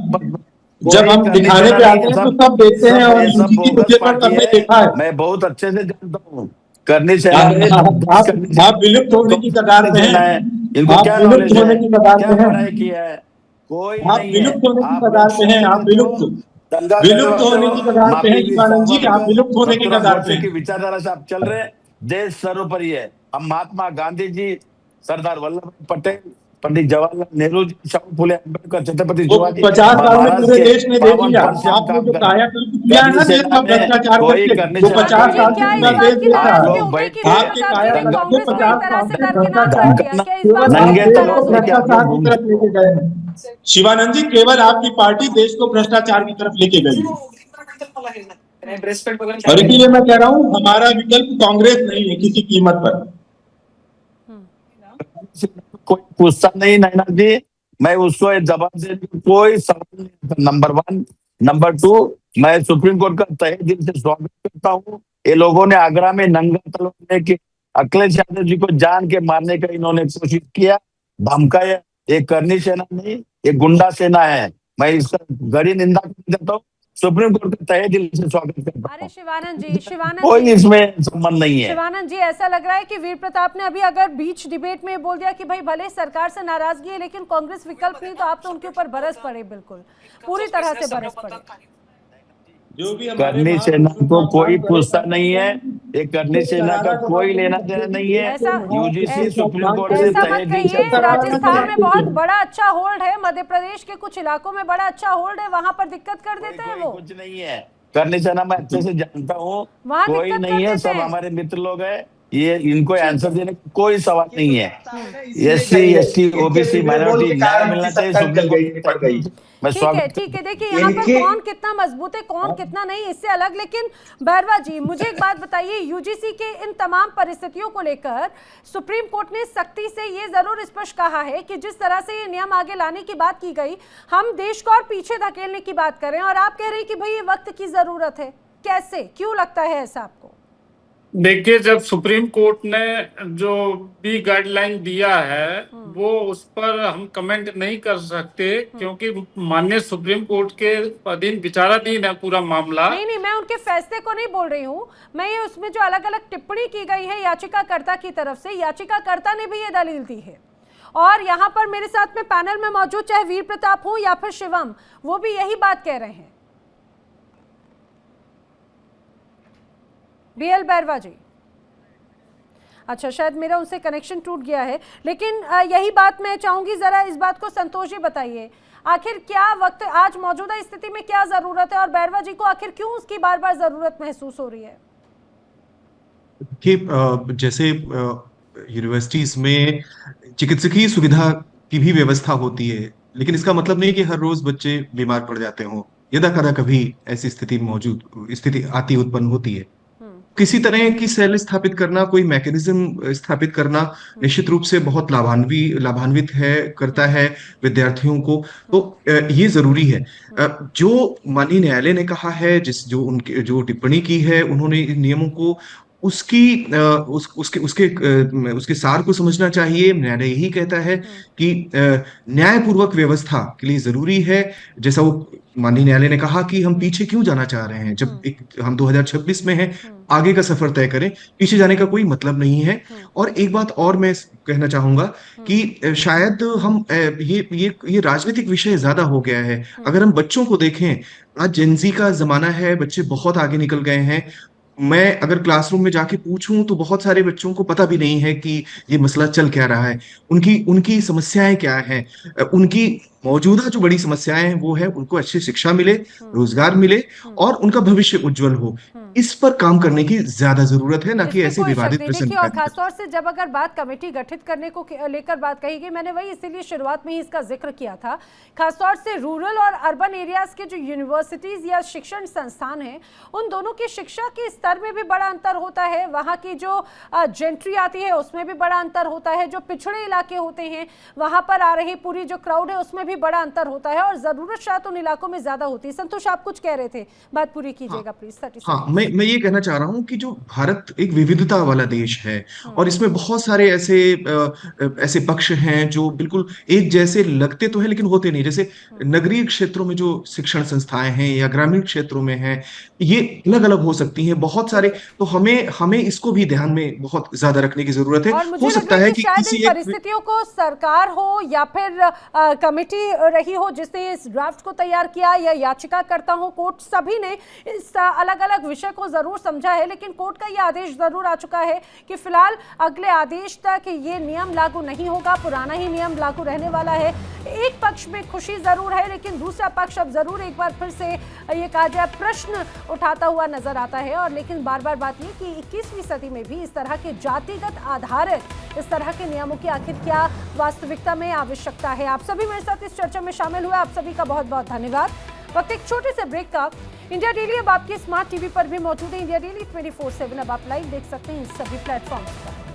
Speaker 3: जब
Speaker 5: कोई
Speaker 3: हम
Speaker 5: करनी
Speaker 3: दिखाने
Speaker 5: सेना
Speaker 3: पे
Speaker 5: नहीं
Speaker 3: आते
Speaker 5: है,
Speaker 3: हैं तो
Speaker 5: सब
Speaker 3: सब देखते हैं, और
Speaker 5: ये सब
Speaker 3: इनकी
Speaker 5: बोगस
Speaker 3: मुद्दे पर
Speaker 5: पार्टी
Speaker 3: हमने
Speaker 5: है।
Speaker 3: देखा है।
Speaker 5: मैं बहुत अच्छे से जानता हूँ करनी सेना
Speaker 3: आप
Speaker 5: में।
Speaker 3: आप विलुप्त होने की कगार पे
Speaker 5: सेना
Speaker 3: हैं।
Speaker 5: है, इनको
Speaker 3: आप
Speaker 5: क्या
Speaker 3: विलुप्त
Speaker 5: नॉलेज
Speaker 3: होने
Speaker 5: है?
Speaker 3: की कगार
Speaker 5: क्या
Speaker 3: पे हैं।
Speaker 5: पढ़ाई किया है? कोई
Speaker 3: आप
Speaker 5: नहीं है।
Speaker 3: विलुप्त होने की
Speaker 5: आप
Speaker 3: कगार
Speaker 5: लोग
Speaker 3: पे हैं।
Speaker 5: शोषित
Speaker 3: आप
Speaker 5: हो,
Speaker 3: विलुप्त
Speaker 5: दंगा
Speaker 3: विलुप्त
Speaker 5: करवाते
Speaker 3: होने
Speaker 5: हो।
Speaker 3: की कगार पे हैं
Speaker 5: माफी वीर
Speaker 3: शिवानंद जी, आप विलुप्त होने की
Speaker 5: नथुराम
Speaker 3: कगार पे
Speaker 5: गोडसे की
Speaker 3: हैं।
Speaker 5: विचारधारा से आप चल रहे हैं। देश सर्वोपरि है। हम महात्मा गांधी जी, सरदार वल्लभ भाई पटेल, पंडित जवाहरलाल नेहरू जी, श्यामा फुले अम्बेडकर, छत्रपति
Speaker 3: वो
Speaker 5: शिवाजी
Speaker 3: 50 साल में
Speaker 5: महाराज
Speaker 3: पूरे
Speaker 5: के
Speaker 3: देश ने देख
Speaker 5: पावन
Speaker 3: लिया।
Speaker 5: पर से हम
Speaker 3: आपने
Speaker 5: काम
Speaker 3: जो
Speaker 5: कर रहे हैं।
Speaker 3: कायाकल्प किया है
Speaker 5: करनी
Speaker 3: ना देश
Speaker 5: सेना
Speaker 3: का
Speaker 5: में
Speaker 3: भ्रष्टाचार
Speaker 5: कोई
Speaker 3: करके,
Speaker 5: करनी
Speaker 3: वो
Speaker 5: सेना
Speaker 3: 50
Speaker 1: जी,
Speaker 3: साल
Speaker 1: क्या
Speaker 3: से
Speaker 1: इस
Speaker 3: पूरा
Speaker 1: बात
Speaker 3: देश
Speaker 1: की
Speaker 3: देख रहा
Speaker 5: आप
Speaker 3: है।
Speaker 1: नाराजगी
Speaker 5: लोग
Speaker 1: होगी
Speaker 5: बैठ
Speaker 1: कि
Speaker 5: के
Speaker 1: वीर
Speaker 3: आपके
Speaker 1: प्रताप जी ने
Speaker 3: कायाकल्प जो
Speaker 1: कांग्रेस को
Speaker 3: 50
Speaker 1: एक तरह
Speaker 3: साल
Speaker 1: से
Speaker 3: से
Speaker 1: दरकिनार कर
Speaker 3: भ्रष्टाचार
Speaker 1: दिया? क्या इस बात की
Speaker 5: नंगे
Speaker 1: आपको
Speaker 3: देश को
Speaker 5: तलवार
Speaker 1: नाराजगी
Speaker 5: लेके
Speaker 1: होगी?
Speaker 5: आप लोग
Speaker 3: भ्रष्टाचार की तरफ लेके गए हैं। शिवानंद जी, केवल आपकी पार्टी देश को भ्रष्टाचार की तरफ लेके गई है। और इसीलिए मैं कह रहा हूँ, हमारा विकल्प कांग्रेस नहीं है किसी कीमत पर।
Speaker 5: कोई पूछता नहीं नैना जी, मैं उसको एक जवाब दे दूं, कोई सवाल नहीं। नंबर 1, नंबर 2, मैं सुप्रीम कोर्ट का तहे दिल से स्वागत करता हूँ। ये लोगों ने आगरा में नंगा तलवार लेके अखिलेश यादव जी को जान के मारने का इन्होंने कोशिश किया, धमकाया। ये करनी सेना नहीं, ये गुंडा सेना है। मैं इसका गड़ी निंदा करता हूँ। सुप्रीम कोर्ट का तहे दिल से स्वागत करता
Speaker 1: अरे
Speaker 5: हूँ।
Speaker 1: शिवानंद
Speaker 5: कोई
Speaker 1: जी,
Speaker 5: इसमें संबंध नहीं है।
Speaker 1: शिवानंद जी, ऐसा लग रहा है कि वीर प्रताप ने अभी अगर बीच डिबेट में बोल दिया कि भाई भले सरकार से नाराजगी है लेकिन कांग्रेस विकल्प नहीं, तो आप तो उनके ऊपर बरस पड़े, बिल्कुल पूरी तरह से बरस पड़े।
Speaker 3: जो भी
Speaker 5: करनी सेना को कोई पूछता नहीं है। ये करनी सेना का कोई लेना देना नहीं है। यूजीसी सुप्रीम कोर्ट से
Speaker 1: ऐसा
Speaker 5: तहे
Speaker 1: मत
Speaker 5: दिल से
Speaker 1: कहिए। राजस्थान में बहुत बड़ा अच्छा होल्ड है, मध्य प्रदेश के कुछ इलाकों में बड़ा अच्छा होल्ड है, वहां पर दिक्कत कर देते हैं वो।
Speaker 5: कुछ नहीं है। करनी सेना मैं अच्छे से जानता हूँ,
Speaker 1: वहाँ
Speaker 5: कोई
Speaker 1: दिक्कत
Speaker 5: नहीं
Speaker 1: कर
Speaker 5: है।
Speaker 1: देते
Speaker 5: सब
Speaker 1: हैं।
Speaker 5: हमारे मित्र लोग हैं। ये इनको आंसर देने का कोई सवाल नहीं है। SC ST OBC माइनॉरिटी न्याय मिलना चाहिए। सुप्रीम कोर्ट
Speaker 2: गई।
Speaker 5: मैं
Speaker 1: ठीक है,
Speaker 5: स्वागत
Speaker 1: ठीक है। देखिए यहाँ पर कौन कितना मजबूत है, कौन कितना नहीं, इससे अलग। लेकिन बैरवा जी, मुझे एक बात बताइए, यूजीसी के इन तमाम परिस्थितियों को लेकर सुप्रीम कोर्ट ने सख्ती से ये जरूर स्पष्ट कहा है कि जिस तरह से ये नियम आगे लाने की बात की गई, हम देश को और पीछे धकेलने की बात करें, और आप कह रहे हैं कि भाई ये वक्त की जरूरत है। कैसे, क्यों लगता है ऐसा आपको?
Speaker 6: देखिए, जब सुप्रीम कोर्ट ने जो भी गाइडलाइन दिया है वो उस पर हम कमेंट नहीं कर सकते, क्योंकि माननीय सुप्रीम कोर्ट के अधीन विचाराधीन है पूरा मामला।
Speaker 1: नहीं, मैं उनके फैसले को नहीं बोल रही हूँ, मैं ये उसमें जो अलग अलग टिप्पणी की गई है याचिकाकर्ता की तरफ से, याचिकाकर्ता ने भी ये दलील दी है। और यहाँ पर मेरे साथ में पैनल में मौजूद चाहे वीर प्रताप हो या फिर शिवम, वो भी यही बात कह रहे हैं। BL बैरवा जी, अच्छा, शायद मेरा उनसे कनेक्शन टूट गया है, लेकिन यही बात मैं चाहूंगी, जरा इस बात को संतोष जी बताइए, आखिर क्या वक्त, आज मौजूदा स्थिति में क्या जरूरत है, और बैरवा जी को आखिर क्यों उसकी बार बार जरूरत महसूस हो रही है?
Speaker 4: कि जैसे यूनिवर्सिटीज में चिकित्सकीय सुविधा की भी व्यवस्था होती है, लेकिन इसका मतलब नहीं कि हर रोज बच्चे बीमार पड़ जाते हों। यदा कदा कभी ऐसी स्थिति उत्पन्न होती है। किसी तरह की सेल स्थापित करना, कोई मैकेनिज्म स्थापित करना निश्चित रूप से बहुत लाभान्वित करता है विद्यार्थियों को। तो ये जरूरी है। जो माननीय न्यायालय ने कहा है, जो टिप्पणी की है उन्होंने इन नियमों को, उसके सार को समझना चाहिए। न्यायालय यही कहता है कि न्यायपूर्वक व्यवस्था के लिए जरूरी है। जैसा वो माननीय न्यायालय ने कहा कि हम पीछे क्यों जाना चाह रहे हैं, जब हम 2026 में हैं, आगे का सफर तय करें, पीछे जाने का कोई मतलब नहीं है। और एक बात और मैं कहना चाहूंगा कि शायद हम ये राजनीतिक विषय ज्यादा हो गया है। अगर हम बच्चों को देखें, आज जेनजी का जमाना है, बच्चे बहुत आगे निकल गए हैं। मैं अगर क्लासरूम में जाके पूछूं तो बहुत सारे बच्चों को पता भी नहीं है कि ये मसला चल क्या रहा है, उनकी समस्याएं क्या हैं, उनकी मौजूदा जो बड़ी समस्याएं हैं वो है उनको अच्छी शिक्षा मिले, रोजगार मिले और उनका भविष्य उज्जवल हो। इस पर काम करने की ज्यादा जरूरत है, ना कि
Speaker 1: इसमें
Speaker 4: ऐसे
Speaker 1: कोई शक
Speaker 4: विवादित
Speaker 1: नहीं।
Speaker 4: प्रश्न
Speaker 1: देखिए, और
Speaker 4: पैदा करना।
Speaker 1: खासतौर से जब अगर बात कमेटी गठित करने को लेकर बात कही गई, मैंने वही इसीलिए शुरुआत में ही इसका जिक्र किया था, खासतौर से रूरल और अर्बन एरियाज के जो यूनिवर्सिटीज या शिक्षण संस्थान हैं, उन दोनों की शिक्षा के स्तर में भी बड़ा अंतर होता है। वहाँ की जो जेंट्री आती है उसमें भी बड़ा अंतर होता है। जो पिछड़े इलाके होते हैं वहाँ पर आ रही पूरी जो क्राउड है उसमें भी बड़ा अंतर होता है, और जरूरत शायद उन इलाकों में ज्यादा होती है। संतोष, आप कुछ कह रहे थे, बात पूरी कीजिएगा प्लीज। 30
Speaker 4: हाँ, मैं ये कहना चाह रहा हूँ कि जो भारत एक विविधता वाला देश है और इसमें बहुत सारे ऐसे पक्ष हैं जो बिल्कुल एक जैसे लगते तो हैं लेकिन होते नहीं। जैसे नगरीय क्षेत्रों में जो शिक्षण संस्थाएं हैं या ग्रामीण क्षेत्रों में हैं, ये अलग अलग हो सकती हैं बहुत सारे। तो हमें इसको भी ध्यान में बहुत ज्यादा रखने की जरूरत है।
Speaker 1: और मुझे
Speaker 4: हो
Speaker 1: लग
Speaker 4: सकता
Speaker 1: रहा
Speaker 4: है
Speaker 1: कि
Speaker 4: कि
Speaker 1: शायद
Speaker 4: किसी
Speaker 1: इन
Speaker 4: एक
Speaker 1: परिस्थितियों को सरकार हो या फिर कमेटी रही हो जिसने इस ड्राफ्ट को तैयार किया, या याचिकाकर्ता हो, कोर्ट सभी ने इस अलग अलग विषय को जरूर समझा है, लेकिन कोर्ट का यह आदेश जरूर आ चुका है कि फिलहाल अगले आदेश तक ये नियम लागू नहीं होगा, पुराना ही नियम लागू रहने वाला है। एक पक्ष में खुशी जरूर है, लेकिन दूसरा पक्ष अब जरूर एक बार फिर से ये कहा जाए प्रश्न उठाता हुआ नजर आता है। और लेकिन बार बार बात ये कि 21वीं सदी में भी इस तरह के जातिगत आधारित इस तरह के नियमों की आखिर क्या वास्तविकता में आवश्यकता है। आप सभी मेरे साथ इस चर्चा में शामिल हुए, आप सभी का बहुत बहुत धन्यवाद। वक्त एक छोटे से ब्रेक का। इंडिया डेली अब आपके स्मार्ट टीवी पर भी मौजूद है। इंडिया डेली 24/7 अब आप लाइव देख सकते हैं इन सभी प्लेटफॉर्म्स पर।